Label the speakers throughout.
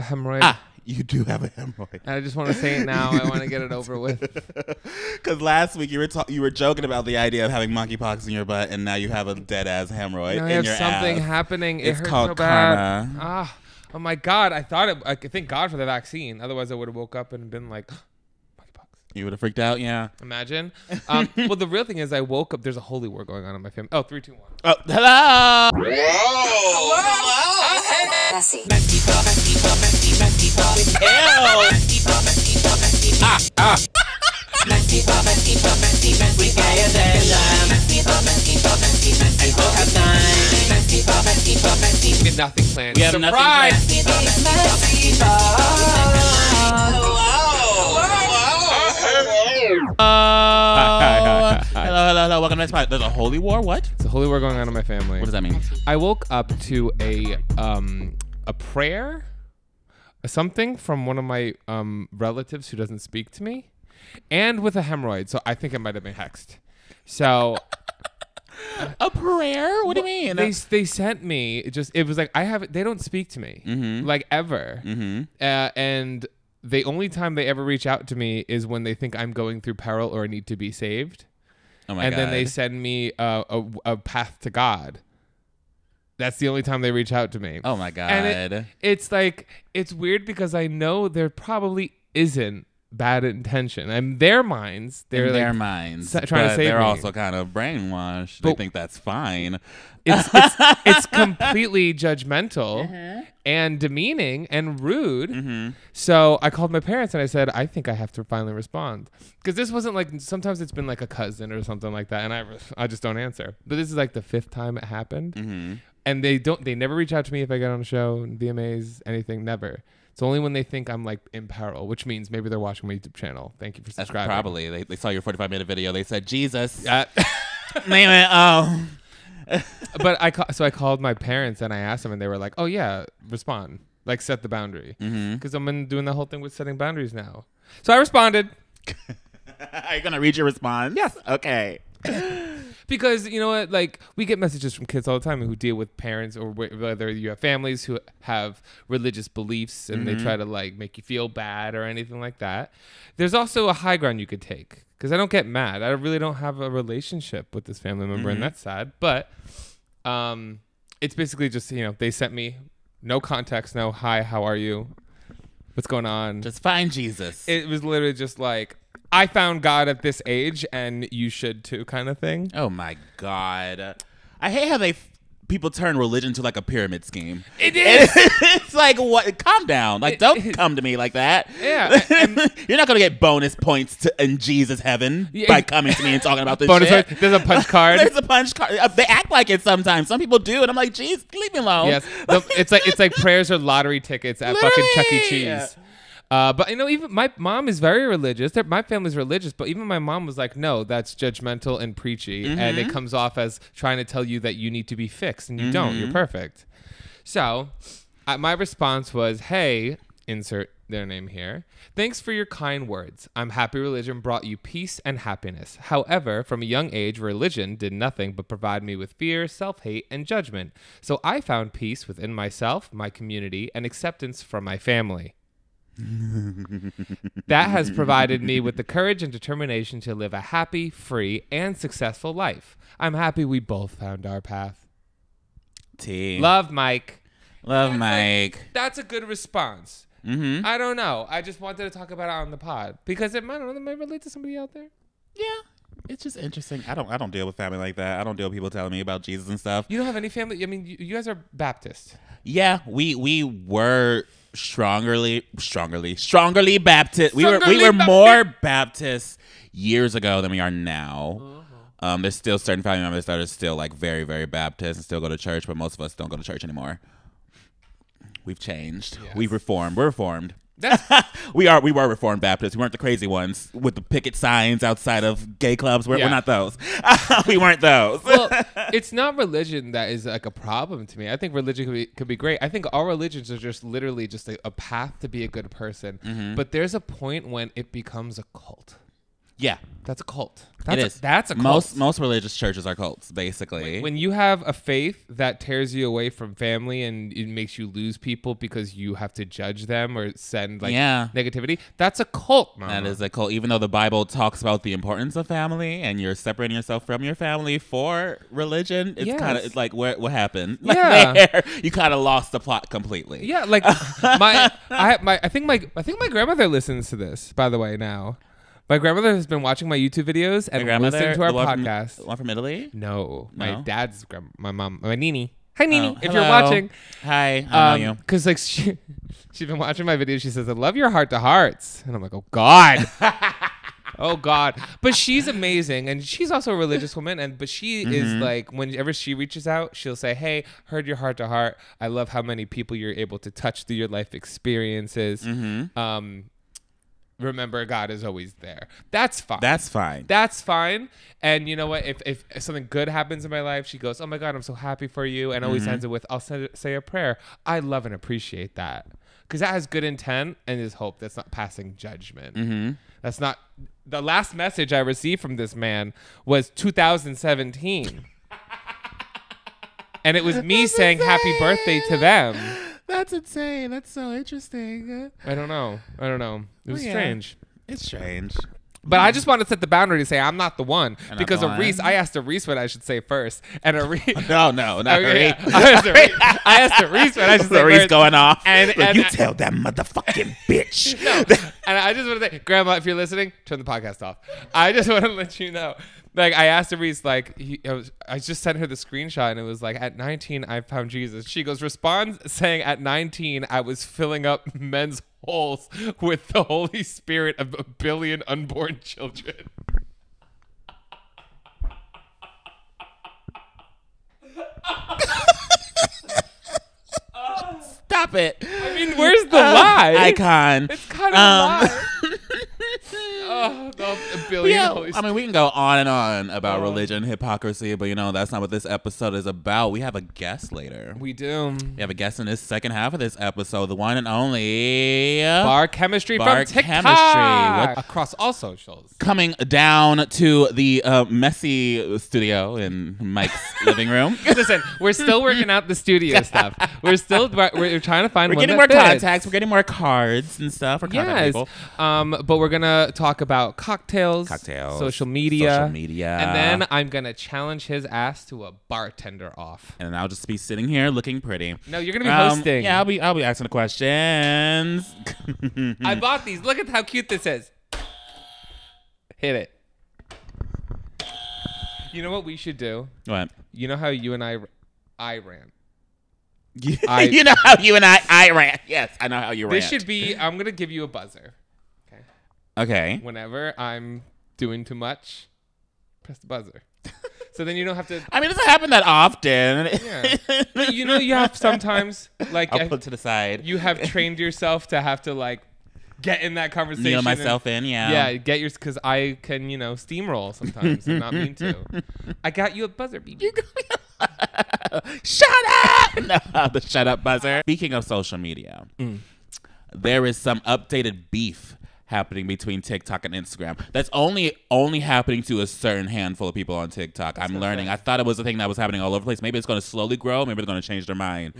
Speaker 1: have a hemorrhoid.
Speaker 2: You do have a hemorrhoid.
Speaker 1: And I just want to say it now. I want to get it over with.
Speaker 2: Because last week you were joking about the idea of having monkeypox in your butt, and now you have a dead ass hemorrhoid
Speaker 1: Now
Speaker 2: in
Speaker 1: I have
Speaker 2: your
Speaker 1: something
Speaker 2: ass.
Speaker 1: happening.
Speaker 2: It's
Speaker 1: It hurts
Speaker 2: called
Speaker 1: so bad.
Speaker 2: karma.
Speaker 1: Oh my God! I thank God for the vaccine. Otherwise, I would have woke up and been like, monkeypox.
Speaker 2: You would have freaked out, yeah.
Speaker 1: Imagine. Well, the real thing is, I woke up. There's a holy war going on in my family. Oh, 3, 2, 1.
Speaker 2: Oh, hello.
Speaker 3: Messy.
Speaker 1: We have nothing planned.
Speaker 2: We have
Speaker 1: Surprise!
Speaker 2: Hello. Welcome to MessyPod. There's a holy war. What?
Speaker 1: It's a holy war going on in my family.
Speaker 2: What does that mean?
Speaker 1: I woke up to a prayer, something from one of my relatives who doesn't speak to me, and with a hemorrhoid. So I think it might have been hexed. So
Speaker 2: A prayer? What do you mean?
Speaker 1: they sent me it was like they don't speak to me like ever, and the only time they ever reach out to me is when they think I'm going through peril or need to be saved.
Speaker 2: Oh my God.
Speaker 1: Then they send me a path to God. That's the only time they reach out to me.
Speaker 2: Oh my God.
Speaker 1: And it's like, it's weird because I know there probably isn't bad intention. In their minds, they're
Speaker 2: in
Speaker 1: like
Speaker 2: their minds,
Speaker 1: trying to
Speaker 2: but
Speaker 1: save
Speaker 2: they're
Speaker 1: me.
Speaker 2: also kind of brainwashed. They think that's fine.
Speaker 1: It's completely judgmental and demeaning and rude. So I called my parents and I said, I think I have to finally respond, because this wasn't like, sometimes it's been like a cousin or something like that, and I just don't answer. But this is like the 5th time it happened, and they never reach out to me if I get on a show, VMAs, anything, never. It's only when they think I'm like in peril, which means maybe they're watching my YouTube channel. Thank you for subscribing.
Speaker 2: Probably they saw your 45-minute video. They said Jesus.
Speaker 1: But I called my parents and I asked them, and they were like, "Oh yeah, respond, like set the boundary," because I'm doing the whole thing with setting boundaries now. So I responded.
Speaker 2: Are you gonna read your response?
Speaker 1: Yes.
Speaker 2: Okay.
Speaker 1: Because you know what, like, we get messages from kids all the time who deal with parents, or whether you have families who have religious beliefs and they try to like make you feel bad or anything like that. There's also a high ground you could take, because I don't get mad. I really don't have a relationship with this family member, and that's sad. But it's basically just, they sent me no context, no hi, how are you, what's going on.
Speaker 2: Just find Jesus.
Speaker 1: It was literally just like, I found God at this age, and you should too, kind of thing.
Speaker 2: Oh my God. I hate how people turn religion to like a pyramid scheme.
Speaker 1: It is.
Speaker 2: It's like, what? Calm down. Like, don't come to me like that.
Speaker 1: Yeah.
Speaker 2: You're not gonna get bonus points in Jesus heaven by coming to me and talking about this
Speaker 1: bonus
Speaker 2: shit.
Speaker 1: There's a punch card.
Speaker 2: There's a punch card. They act like it sometimes. Some people do, and I'm like, geez, leave me alone.
Speaker 1: Yes. It's like prayers or lottery tickets at fucking Chuck E. Cheese.
Speaker 2: Yeah.
Speaker 1: But even my mom is very religious. My family's religious, but even my mom was like, no, that's judgmental and preachy, and it comes off as trying to tell you that you need to be fixed, and you don't. You're perfect. So my response was, hey, insert their name here. Thanks for your kind words. I'm happy religion brought you peace and happiness. However, from a young age, religion did nothing but provide me with fear, self-hate, and judgment. So I found peace within myself, my community, and acceptance from my family. That has provided me with the courage and determination to live a happy, free, and successful life. I'm happy we both found our path. Love, Mike.
Speaker 2: Love, Mike.
Speaker 1: That's a good response. I don't know. I just wanted to talk about it on the pod because it might relate to somebody out there.
Speaker 2: Yeah. It's just interesting. I don't deal with family like that. I don't deal with people telling me about Jesus and stuff.
Speaker 1: You don't have any family? I mean, you guys are Baptist.
Speaker 2: Yeah, we were strongly Baptist. We were more Baptist years ago than we are now. There's still certain family members that are still like very, very Baptist and still go to church, but most of us don't go to church anymore. We've changed.
Speaker 1: Yes.
Speaker 2: We've reformed. We're reformed. We were Reformed Baptists. We weren't the crazy ones with the picket signs outside of gay clubs. We're not those. We weren't those.
Speaker 1: Well, it's not religion that is like a problem to me. I think religion could be great. I think all religions are just literally just a path to be a good person. But there's a point when it becomes a cult.
Speaker 2: Yeah.
Speaker 1: That's a cult.
Speaker 2: It is.
Speaker 1: That's a cult.
Speaker 2: Most religious churches are cults, basically.
Speaker 1: When you have a faith that tears you away from family and it makes you lose people because you have to judge them or send negativity, that's a cult, Mama.
Speaker 2: That is a cult. Even though the Bible talks about the importance of family and you're separating yourself from your family for religion, it's kind of it's like what happened?
Speaker 1: Yeah,
Speaker 2: you kind of lost the plot completely.
Speaker 1: Yeah, like I think my grandmother listens to this. By the way, now. My grandmother has been watching my YouTube videos and listening to our podcast.
Speaker 2: One from Italy?
Speaker 1: No, my dad's my mom, my Nini. Hi, Nini, if
Speaker 2: hello.
Speaker 1: you're watching.
Speaker 2: Hi, I know you.
Speaker 1: Because like she's been watching my videos. She says, "I love your heart to hearts," and I'm like, "Oh God." Oh God. But she's amazing, and she's also a religious woman, but she is like, whenever she reaches out, she'll say, "Hey, heard your heart to heart. I love how many people you're able to touch through your life experiences. Remember, God is always there." That's fine. That's fine. And you know what? If something good happens in my life, she goes, "Oh my God, I'm so happy for you," and always ends it with, "I'll say a prayer." I love and appreciate that, because that has good intent and is hope. That's not passing judgment. That's not. The last message I received from this man was 2017. And it was me saying happy birthday to them.
Speaker 2: That's insane. That's so interesting.
Speaker 1: I don't know. It was strange.
Speaker 2: It's strange.
Speaker 1: But I just want to set the boundary to say I'm not the one.
Speaker 2: I'm
Speaker 1: because
Speaker 2: not the
Speaker 1: Reese, I asked Reese what I should say first. And Reese.
Speaker 2: No, not Reese.
Speaker 1: I asked Reese what I should say
Speaker 2: Reese
Speaker 1: first.
Speaker 2: going off.
Speaker 1: And
Speaker 2: you tell that motherfucking bitch.
Speaker 1: No. And I just want to say, Grandma, if you're listening, turn the podcast off. I just want to let you know. Like, I asked Reese, like, I just sent her the screenshot, and it was like, at 19, I found Jesus. She goes, respond saying, at 19, I was filling up men's holes with the Holy Spirit of 1 billion unborn children.
Speaker 2: Stop it.
Speaker 1: I mean, where's the lie?
Speaker 2: Icon.
Speaker 1: It's kind of a lie. Oh, the 1 billion Holy Spirit.
Speaker 2: I mean, we can go on and on about religion, hypocrisy, but that's not what this episode is about. We have a guest later.
Speaker 1: We do.
Speaker 2: We have a guest in this second half of this episode, the one and only
Speaker 1: Bar Chemistry from TikTok.
Speaker 2: Chemistry.
Speaker 1: Across all socials.
Speaker 2: Coming down to the Messy studio in Mike's living room.
Speaker 1: Listen, we're still working out the studio stuff. We're trying to find
Speaker 2: We're
Speaker 1: one
Speaker 2: getting
Speaker 1: that
Speaker 2: more
Speaker 1: fits.
Speaker 2: contacts. We're getting more cards and stuff. We're
Speaker 1: Yes.
Speaker 2: people.
Speaker 1: But we're going to talk about cocktails, social media. And then I'm going to challenge his ass to a bartender off.
Speaker 2: And I'll just be sitting here looking pretty.
Speaker 1: No, you're going to be hosting.
Speaker 2: Yeah, I'll be asking the questions.
Speaker 1: I bought these. Look at how cute this is. Hit it. You know what we should do?
Speaker 2: What?
Speaker 1: You know how you and I ran?
Speaker 2: You know how you and I ran. Yes, I know how you ran.
Speaker 1: This should be, I'm going to give you a buzzer.
Speaker 2: Okay.
Speaker 1: Whenever I'm doing too much, press the buzzer. So then you don't have to.
Speaker 2: I mean, it doesn't happen that often.
Speaker 1: Yeah. But you have sometimes, like,
Speaker 2: I'll put it to the side.
Speaker 1: You have trained yourself to have to, like, get in that conversation.
Speaker 2: Kneel myself in, yeah.
Speaker 1: Yeah, because I can, steamroll sometimes and not mean to. I got you a buzzer, baby.
Speaker 2: Shut up! No, the shut up buzzer. Speaking of social media, there is some updated beef happening between TikTok and Instagram. That's only happening to a certain handful of people on TikTok. I'm learning. I thought it was a thing that was happening all over the place. Maybe it's going to slowly grow. Maybe they're going to change their mind.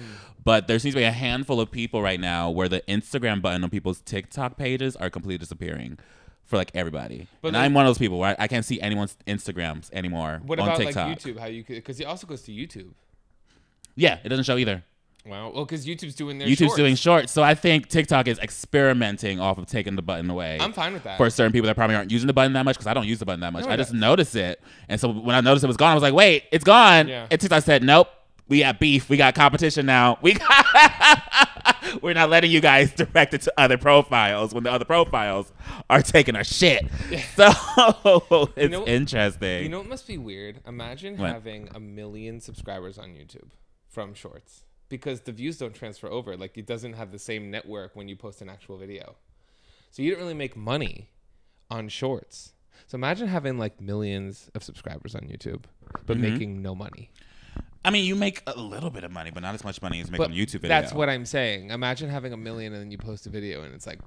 Speaker 2: But there seems to be a handful of people right now where the Instagram button on people's TikTok pages are completely disappearing for like everybody. But and I'm one of those people where I can't see anyone's Instagrams anymore on TikTok.
Speaker 1: What about like YouTube? How you could, because it also goes to YouTube.
Speaker 2: Yeah, it doesn't show either.
Speaker 1: Well, because YouTube's doing their
Speaker 2: YouTube's doing shorts. So I think TikTok is experimenting off of taking the button away.
Speaker 1: I'm fine with that.
Speaker 2: For certain people that probably aren't using the button that much, because I don't use the button that much. I just noticed it. And so when I noticed it was gone, I was like, wait, it's gone. Yeah. And TikTok said, nope, we got beef. We got competition now. We're not letting you guys direct it to other profiles when the other profiles are taking our shit. So it's interesting.
Speaker 1: You know what must be weird? Imagine having 1 million subscribers on YouTube from shorts. Because the views don't transfer over. Like, it doesn't have the same network when you post an actual video. So you don't really make money on shorts. So imagine having like millions of subscribers on YouTube, but making no money.
Speaker 2: I mean, you make a little bit of money, but not as much money as making a YouTube video.
Speaker 1: That's what I'm saying. Imagine having 1 million and then you post a video and it's like...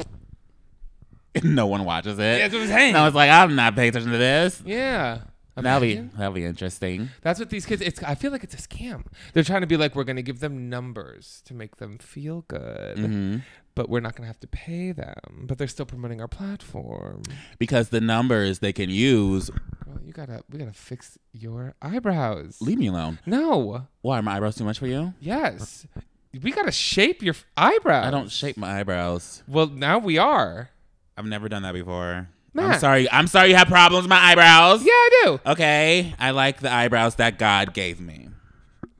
Speaker 2: No one watches it.
Speaker 1: That's what I'm saying.
Speaker 2: And I was like, I'm not paying attention to this.
Speaker 1: Yeah.
Speaker 2: That'll be interesting.
Speaker 1: That's what these kids. I feel like it's a scam. They're trying to be like, we're going to give them numbers to make them feel good, but we're not going to have to pay them. But they're still promoting our platform
Speaker 2: because the numbers they can use.
Speaker 1: Girl, we gotta fix your eyebrows.
Speaker 2: Leave me alone.
Speaker 1: No.
Speaker 2: Why are my eyebrows too much for you?
Speaker 1: Yes. We gotta shape your eyebrows.
Speaker 2: I don't shape my eyebrows.
Speaker 1: Well, now we are.
Speaker 2: I've never done that before.
Speaker 1: Matt.
Speaker 2: I'm sorry you have problems with my eyebrows.
Speaker 1: Yeah, I do.
Speaker 2: Okay. I like the eyebrows that God gave me.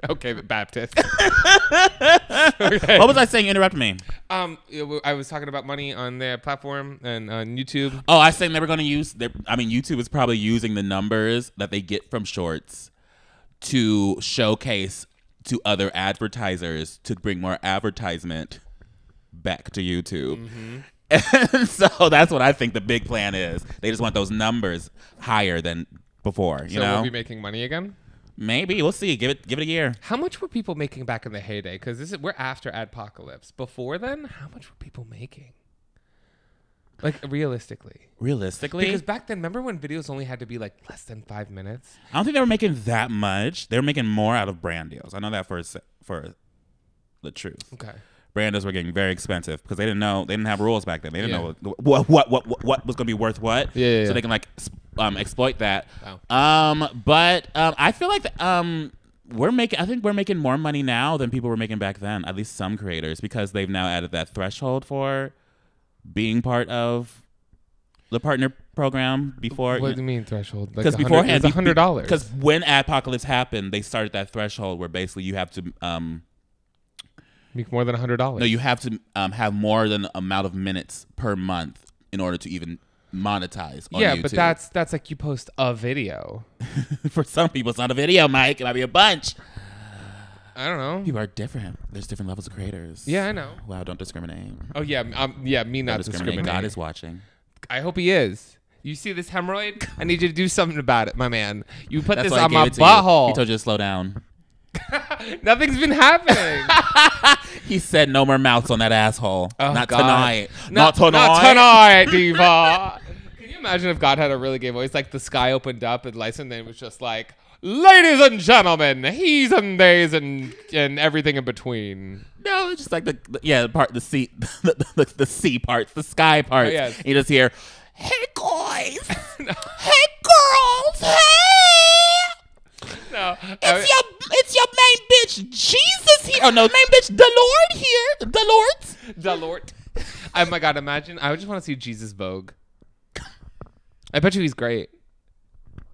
Speaker 1: Okay, but Baptist.
Speaker 2: Okay. What was I saying? You interrupted me.
Speaker 1: I was talking about money on their platform and on YouTube.
Speaker 2: Oh, I was saying they were going to use YouTube is probably using the numbers that they get from shorts to showcase to other advertisers to bring more advertisement back to YouTube. And so that's what I think the big plan is. They just want those numbers higher than before. You know,
Speaker 1: we'll be making money again.
Speaker 2: Maybe we'll see. Give it a year.
Speaker 1: How much were people making back in the heyday? Because we're after Adpocalypse. Before then, how much were people making? Like realistically. Because back then, remember when videos only had to be like less than 5 minutes?
Speaker 2: I don't think they were making that much. They were making more out of brand deals. I know that for the truth. Okay. Brand deals were getting very expensive because they didn't have rules back then. They didn't know what was going to be worth what. Yeah. So they can exploit that. Wow. But I feel like I think we're making more money now than people were making back then. At least some creators, because they've now added that threshold for being part of the partner program before.
Speaker 1: What do you mean threshold?
Speaker 2: Because beforehand,
Speaker 1: it's $100.
Speaker 2: Because when Adpocalypse happened, they started that threshold where basically you have to
Speaker 1: make more than $100.
Speaker 2: No, you have to have more than amount of minutes per month in order to even monetize on YouTube.
Speaker 1: But that's like you post a video.
Speaker 2: For some people, it's not a video, Mike. It might be a bunch.
Speaker 1: I don't know.
Speaker 2: People are different. There's different levels of creators.
Speaker 1: Yeah, I know.
Speaker 2: Wow, don't discriminate.
Speaker 1: Oh, yeah. Me not discriminating.
Speaker 2: God is watching.
Speaker 1: I hope he is. You see this hemorrhoid? I need you to do something about it, my man. You put this
Speaker 2: why
Speaker 1: on my butthole.
Speaker 2: He told you to slow down.
Speaker 1: Nothing's been happening.
Speaker 2: He said no more mouths on that asshole.
Speaker 1: Oh,
Speaker 2: not
Speaker 1: God.
Speaker 2: Tonight.
Speaker 1: Not tonight, diva. Can you imagine if God had a really gay voice? Like the sky opened up and Lyson then was just like, ladies and gentlemen, he's and theys and everything in between.
Speaker 2: No, it's just like the C, the C parts, the sky parts. Oh, yes. You just hear, hey guys, hey girls, hey. No, it's your main bitch Jesus here. Oh no, main bitch the Lord here, the Lord.
Speaker 1: Oh my God, imagine. I just want to see Jesus Vogue. I bet you he's great.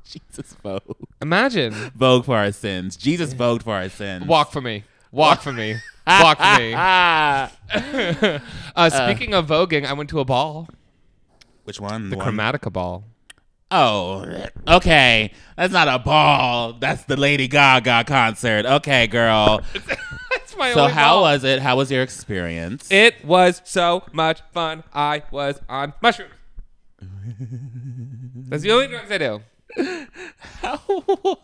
Speaker 2: Jesus Vogue.
Speaker 1: Imagine.
Speaker 2: Vogue for our sins. Jesus vogued for our sins.
Speaker 1: Walk for me. Walk for me. Walk for me. Speaking of voguing, I went to a ball.
Speaker 2: Which one?
Speaker 1: The Chromatica ball.
Speaker 2: Oh, okay. That's not a ball. That's the Lady Gaga concert. Okay, girl.
Speaker 1: That's my
Speaker 2: so
Speaker 1: only
Speaker 2: how
Speaker 1: ball.
Speaker 2: was it? How was your experience?
Speaker 1: It was so much fun. I was on mushrooms. That's the only drugs I do.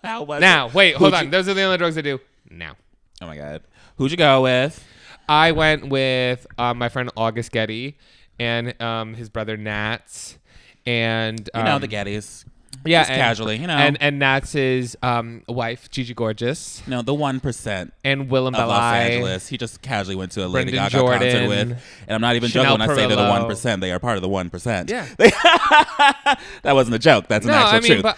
Speaker 2: How was
Speaker 1: now,
Speaker 2: it?
Speaker 1: Wait, hold on. Those are the only drugs I do now.
Speaker 2: Oh, my God. Who'd you go with?
Speaker 1: I went with my friend August Getty and his brother Nats. And
Speaker 2: you know the Gettys.
Speaker 1: Yeah,
Speaker 2: just casually, you know.
Speaker 1: And Nats' wife, Gigi Gorgeous.
Speaker 2: No, the 1%.
Speaker 1: And Willem
Speaker 2: of
Speaker 1: Belli.
Speaker 2: Los Angeles. He just casually went to a Lady Gaga
Speaker 1: Jordan,
Speaker 2: concert with. And I'm not even
Speaker 1: Chanel
Speaker 2: joking when I say they're the
Speaker 1: Perillo.
Speaker 2: 1%. They are part of the 1%.
Speaker 1: Yeah.
Speaker 2: That wasn't a joke. That's an actual truth.
Speaker 1: But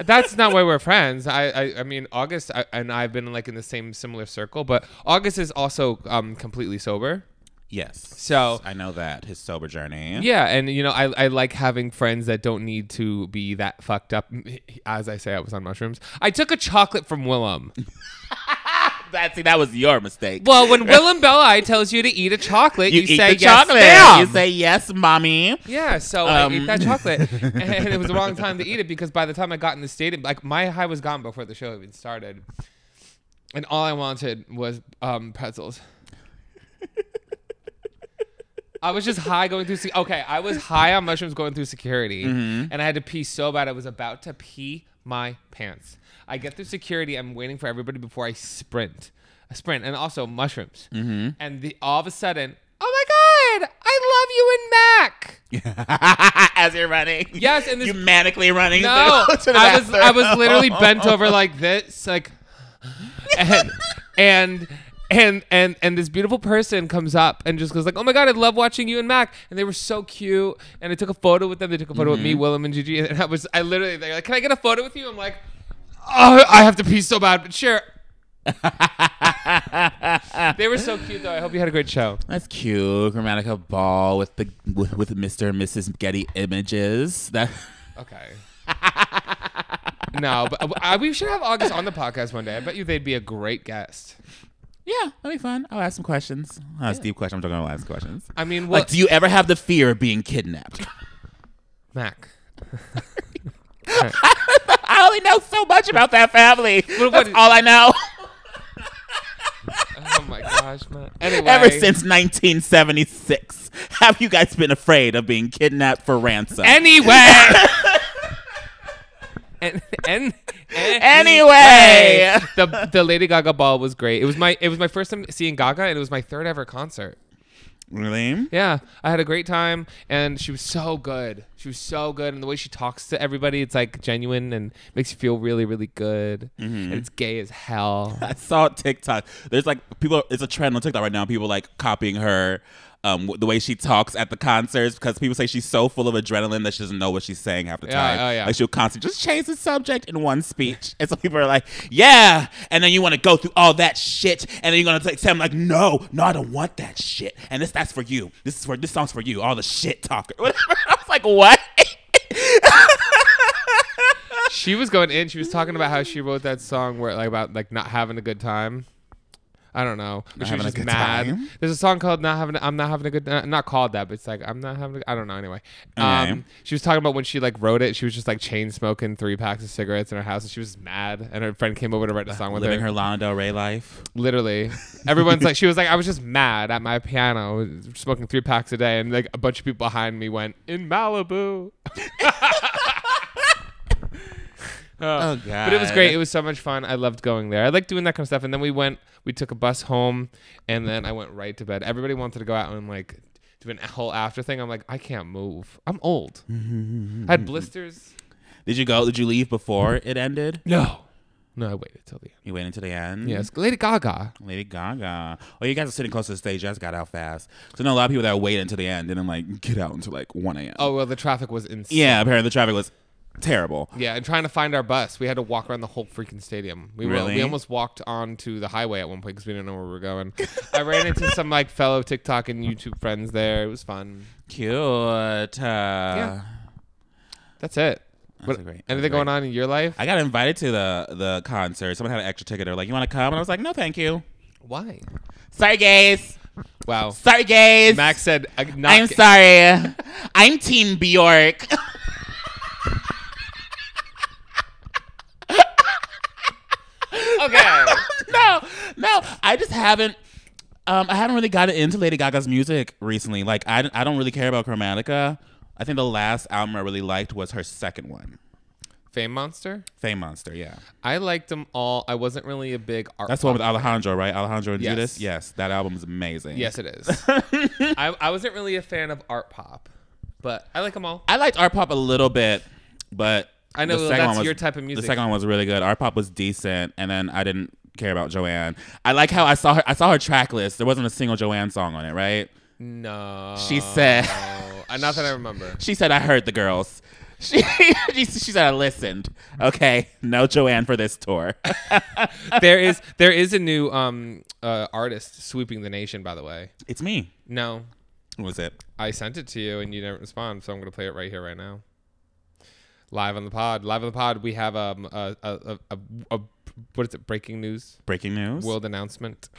Speaker 1: that's not why we're friends. I mean, August and I've been like in the same similar circle, but August is also completely sober.
Speaker 2: Yes.
Speaker 1: So
Speaker 2: I know that his sober journey.
Speaker 1: Yeah, and you know, I like having friends that don't need to be that fucked up. As I say, I was on mushrooms. I took a chocolate from Willem.
Speaker 2: That was your mistake.
Speaker 1: Well, when Willem Belli tells you to eat a chocolate, you say yes,
Speaker 2: chocolate.
Speaker 1: Ma'am.
Speaker 2: You say yes, mommy.
Speaker 1: Yeah, so I ate that chocolate, and it was the wrong time to eat it because by the time I got in the stadium, like my high was gone before the show even started, and all I wanted was pretzels. I was just high going through. I was high on mushrooms going through security, and I had to pee so bad I was about to pee my pants. I get through security. I'm waiting for everybody before I sprint, and also mushrooms. And all of a sudden, oh my God, I love you and Mac.
Speaker 2: As you're running.
Speaker 1: Yes, and
Speaker 2: you manically running.
Speaker 1: No,
Speaker 2: to the
Speaker 1: I was literally bent over like this, like, and this beautiful person comes up and just goes like, "Oh my God, I love watching you and Mac." And they were so cute. And I took a photo with them. They took a photo with me, Willem, and Gigi. And I literally, they're like, "Can I get a photo with you?" I'm like, "Oh, I have to pee so bad, but sure." They were so cute though. I hope you had a great show.
Speaker 2: That's cute. Chromatica ball with Mr. and Mrs. Getty Images. That
Speaker 1: okay. No, but we should have August on the podcast one day. I bet you they'd be a great guest.
Speaker 2: Yeah, that'd be fun. I'll ask some questions. I'll ask deep questions. I'm talking about ask questions.
Speaker 1: I mean,
Speaker 2: like, do you ever have the fear of being kidnapped?
Speaker 1: Mac.
Speaker 2: I only know so much about that family. That's all I know.
Speaker 1: Oh my gosh, man. Anyway.
Speaker 2: Ever since 1976, have you guys been afraid of being kidnapped for ransom?
Speaker 1: Anyway. Anyway, the Lady Gaga ball was great. It was my first time seeing Gaga, and it was my third ever concert.
Speaker 2: Really?
Speaker 1: Yeah, I had a great time, and she was so good. She was so good, and the way she talks to everybody, it's like genuine and makes you feel really, really good. And it's gay as hell.
Speaker 2: I saw TikTok. There's like people. It's a trend on TikTok right now. People like copying her. The way she talks at the concerts, because people say she's so full of adrenaline that she doesn't know what she's saying half the time.
Speaker 1: Oh, yeah.
Speaker 2: Like she'll constantly just change the subject in one speech. And so people are like, yeah. And then you want to go through all that shit. And then you're going to say, I'm like, no, I don't want that shit. And that's for you. This song's for you. All the shit talker. Whatever. I was like, what?
Speaker 1: She was going in. She was talking about how she wrote that song where about not having a good time. I don't know. She was just mad. Time. There's a song called I'm not having a good not called that, but it's like I'm not having I don't know anyway.
Speaker 2: Okay.
Speaker 1: She was talking about when she wrote it, she was just chain smoking 3 packs of cigarettes in her house, and she was mad, and her friend came over to write the song with her.
Speaker 2: Living her Lana Del Rey life.
Speaker 1: Literally. Everyone's like, she was like, I was just mad at my piano smoking 3 packs a day, and a bunch of people behind me went, in Malibu.
Speaker 2: Oh God!
Speaker 1: But it was great. It was so much fun. I loved going there. I like doing that kind of stuff. And then we took a bus home, and then I went right to bed. Everybody wanted to go out and do a whole after thing. I'm like, I can't move. I'm old. I had blisters.
Speaker 2: Did you leave before it ended?
Speaker 1: No, I waited till the end.
Speaker 2: You waited until the end?
Speaker 1: Yes, Lady Gaga.
Speaker 2: Oh, you guys are sitting close to the stage. You guys got out fast. So I know a lot of people that wait until the end and then get out until 1 a.m.
Speaker 1: Oh well, the traffic was insane.
Speaker 2: Yeah, apparently the traffic was terrible.
Speaker 1: Yeah, and trying to find our bus, we had to walk around the whole freaking stadium. We almost walked onto the highway at one point because we didn't know where we were going. I ran into some fellow TikTok and YouTube friends there. It was fun.
Speaker 2: Cute.
Speaker 1: Yeah, that's it. Anything going on in your life?
Speaker 2: I got invited to the concert. Someone had an extra ticket. They're like, "You want to come?" And I was like, "No, thank you."
Speaker 1: Why?
Speaker 2: Sorry, gays.
Speaker 1: Wow.
Speaker 2: Sorry, gays.
Speaker 1: Max said,
Speaker 2: "I'm sorry. I'm Team Bjork."
Speaker 1: Okay.
Speaker 2: No. I just haven't. I haven't really gotten into Lady Gaga's music recently. I don't really care about Chromatica. I think the last album I really liked was her second one.
Speaker 1: Fame Monster?
Speaker 2: Fame Monster, yeah.
Speaker 1: I liked them all. I wasn't really a big art.
Speaker 2: That's the one with Alejandro, right? Alejandro and
Speaker 1: Yes.
Speaker 2: Judas? Yes, that album is amazing.
Speaker 1: Yes, it is. I wasn't really a fan of art pop, but I like them all.
Speaker 2: I liked art pop a little bit, but
Speaker 1: I know that's your type of music.
Speaker 2: The second one was really good. Art pop was decent, and then I didn't care about Joanne. I like how I saw her track list. There wasn't a single Joanne song on it, right?
Speaker 1: No.
Speaker 2: She said,
Speaker 1: not that I remember.
Speaker 2: She said, I heard the girls. She said, I listened. Okay, no Joanne for this tour.
Speaker 1: There is a new artist sweeping the nation, by the way.
Speaker 2: It's me.
Speaker 1: No.
Speaker 2: What was it?
Speaker 1: I sent it to you and you didn't respond, so I'm going to play it right here, right now. Live on the pod. We have a what is it? Breaking news. World announcement.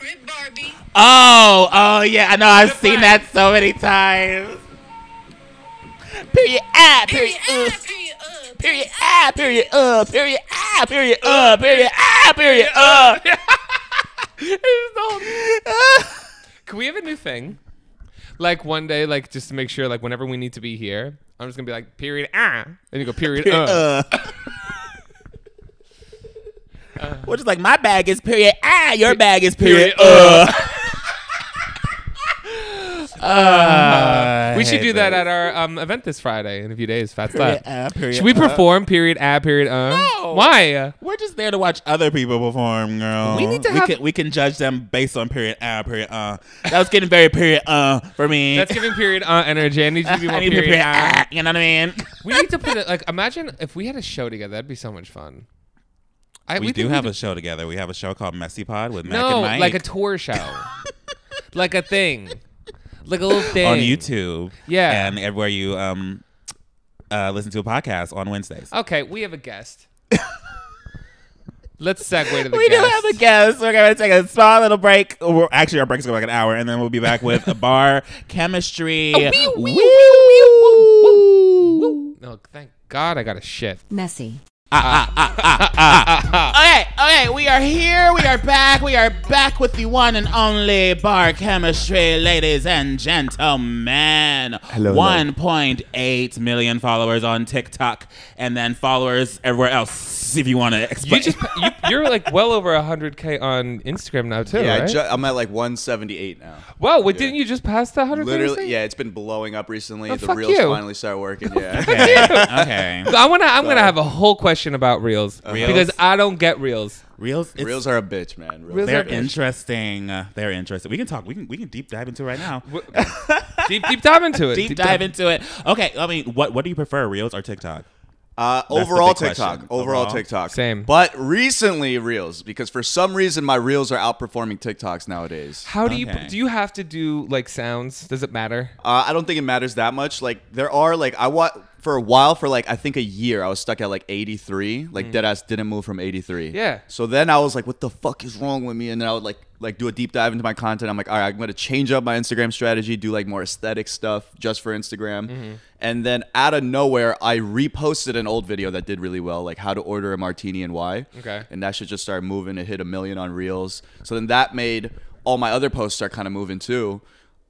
Speaker 3: Rip Barbie.
Speaker 2: Oh yeah. I know. I've seen that so many times. Period. Period. Period. Period. Period. Period. Period.
Speaker 1: Can we have a new thing? One day, just to make sure, whenever we need to be here, I'm just gonna be like, period, and you go, period,
Speaker 2: Which is my bag is period, your bag is period,
Speaker 1: We should do that at our event this Friday in a few days. Fat Slap. Should we perform? Period. Period.
Speaker 2: No.
Speaker 1: Why?
Speaker 2: We're just there to watch other people perform, girl.
Speaker 1: We need to
Speaker 2: we can judge them based on period. Period. That was getting very period. For me.
Speaker 1: That's giving period. Energy. I need you to be more period.
Speaker 2: You know what I mean?
Speaker 1: We need to put it like. Imagine if we had a show together. That'd be so much fun.
Speaker 2: We do have a show together. We have a show called MessyPod with Mac and
Speaker 1: No,
Speaker 2: Mike.
Speaker 1: like a tour show. Like a thing. Like a little thing.
Speaker 2: On YouTube.
Speaker 1: Yeah.
Speaker 2: And everywhere you listen to a podcast on Wednesdays.
Speaker 1: Okay, we have a guest. Let's segue to the
Speaker 2: We
Speaker 1: guest.
Speaker 2: do have a guest. We're going to take a small little break. Actually, our break's going to be like an hour, and then we'll be back with a bar chemistry.
Speaker 1: No, thank God I got a shit.
Speaker 3: Messy.
Speaker 2: Okay, we are here. We are back. We are back with the one and only bar chemistry, ladies and gentlemen.
Speaker 4: Hello.
Speaker 2: 1.8 million followers on TikTok, and then followers everywhere else. If you want to explain,
Speaker 1: You're like well over 100K on Instagram now too,
Speaker 4: Yeah,
Speaker 1: right?
Speaker 4: I'm at like 178 now.
Speaker 1: Whoa, didn't you just pass the 100K?
Speaker 4: Literally, yeah, it's been blowing up recently. The
Speaker 1: fuck
Speaker 4: reels
Speaker 1: you.
Speaker 4: finally started working. Yeah.
Speaker 2: okay.
Speaker 1: I'm gonna have a whole question about reels because I don't get reels.
Speaker 2: Reels
Speaker 4: Reels are a bitch, man.
Speaker 2: They're interesting. They're interesting. We can talk. We can deep dive into it right now.
Speaker 1: Deep dive into it.
Speaker 2: Deep dive into it. Okay. I mean, what do you prefer, Reels or TikTok?
Speaker 4: Overall
Speaker 2: the big
Speaker 4: TikTok.
Speaker 2: question.
Speaker 4: Overall
Speaker 2: Overall?
Speaker 4: TikTok.
Speaker 1: Same.
Speaker 4: But recently Reels, because for some reason my Reels are outperforming TikToks nowadays.
Speaker 1: How do
Speaker 2: Okay.
Speaker 1: you have to do like sounds? Does it matter?
Speaker 4: I don't think it matters that much. Like there are like for a while, for like I think a year, I was stuck at like 83. Like deadass didn't move from 83.
Speaker 1: Yeah.
Speaker 4: So then I was like, what the fuck is wrong with me? And then I would like do a deep dive into my content. I'm like, all right, I'm gonna change up my Instagram strategy, do like more aesthetic stuff just for Instagram. And then out of nowhere, I reposted an old video that did really well, like how to order a martini and why.
Speaker 1: Okay.
Speaker 4: And that should just start moving. It hit 1 million on Reels. So then that made all my other posts start kind of moving too.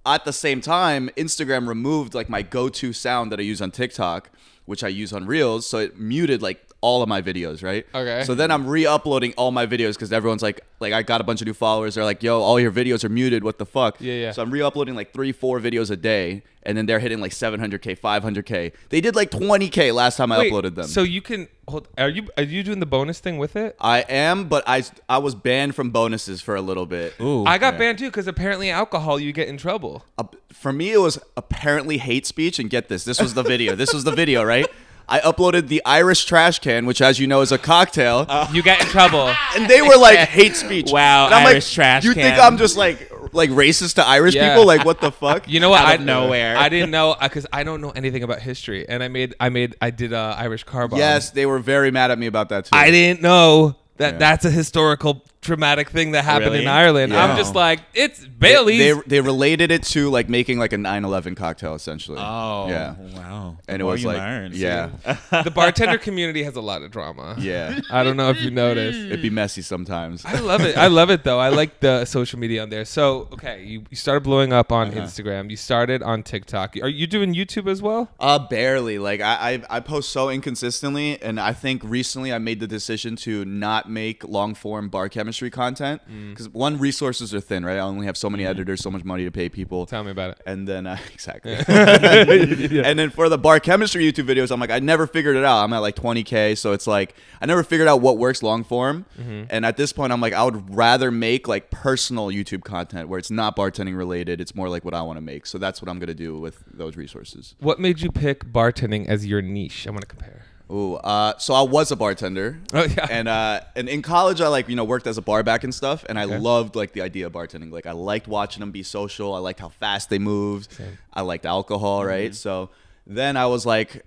Speaker 4: At the same time, Instagram removed like my go-to sound that I use on TikTok, which I use on Reels. So it muted like all of my videos, right?
Speaker 1: Okay.
Speaker 4: So then I'm re-uploading all my videos because everyone's like I got a bunch of new followers. They're like, yo, all your videos are muted. What the fuck?
Speaker 1: Yeah.
Speaker 4: So I'm re-uploading like 3-4 videos a day, and then they're hitting like 700K, 500K. They did like 20K last time I uploaded them.
Speaker 1: So you can hold. Are you doing the bonus thing with it?
Speaker 4: I am, but I was banned from bonuses for a little bit.
Speaker 2: Ooh,
Speaker 1: I got banned too because apparently alcohol you get in trouble.
Speaker 4: For me, it was apparently hate speech. And get this. This was the video. This was the video, right? I uploaded the Irish trash can, which, as you know, is a cocktail.
Speaker 1: You get in trouble.
Speaker 4: And they were like, hate speech.
Speaker 2: Wow,
Speaker 4: and I'm
Speaker 2: Irish
Speaker 4: like,
Speaker 2: trash
Speaker 4: you
Speaker 2: can.
Speaker 4: think I'm just like racist to Irish
Speaker 1: Yeah.
Speaker 4: people? Like, what the fuck?
Speaker 1: You know what?
Speaker 2: Out of nowhere.
Speaker 1: I didn't know because I don't know anything about history, and I did Irish car bomb.
Speaker 4: Yes, they were very mad at me about that too.
Speaker 1: I didn't know that
Speaker 4: Yeah.
Speaker 1: that's a historical traumatic thing that happened
Speaker 2: Really?
Speaker 1: in Ireland.
Speaker 4: Yeah.
Speaker 1: I'm just like, it's Bailey's.
Speaker 4: They related it to like making like a 9/11 cocktail essentially.
Speaker 2: Oh,
Speaker 4: yeah.
Speaker 2: Wow.
Speaker 4: And
Speaker 2: The
Speaker 4: it
Speaker 2: more
Speaker 4: was
Speaker 2: you
Speaker 4: like,
Speaker 2: learn,
Speaker 4: yeah,
Speaker 1: The bartender community has a lot of drama.
Speaker 4: yeah.
Speaker 1: I don't know if you noticed.
Speaker 4: It'd be messy sometimes.
Speaker 1: I love it. I love it though. I like the social media on there. So okay, you started blowing up on
Speaker 4: Uh-huh.
Speaker 1: Instagram. You started on TikTok. Are you doing YouTube as well?
Speaker 4: Barely. Like I post so inconsistently, and I think recently I made the decision to not make long form bar chemistry content because one, resources are thin, right? I only have so many editors, so much money to pay people.
Speaker 1: Tell me about it.
Speaker 4: And then exactly. And then for the bar chemistry YouTube videos, I'm like, I never figured it out. I'm at like 20K, so it's like I never figured out what works long form. And at this point, I'm like, I would rather make like personal YouTube content where it's not bartending related. It's more like what I want to make. So that's what I'm gonna do with those resources.
Speaker 1: What made you pick bartending as your niche? I want to compare.
Speaker 4: Ooh, so I was a bartender.
Speaker 1: Oh, yeah.
Speaker 4: And in college I worked as a bar back and stuff, and I loved like the idea of bartending. Like I liked watching them be social. I liked how fast they moved.
Speaker 1: Same.
Speaker 4: I liked alcohol, right? So then I was like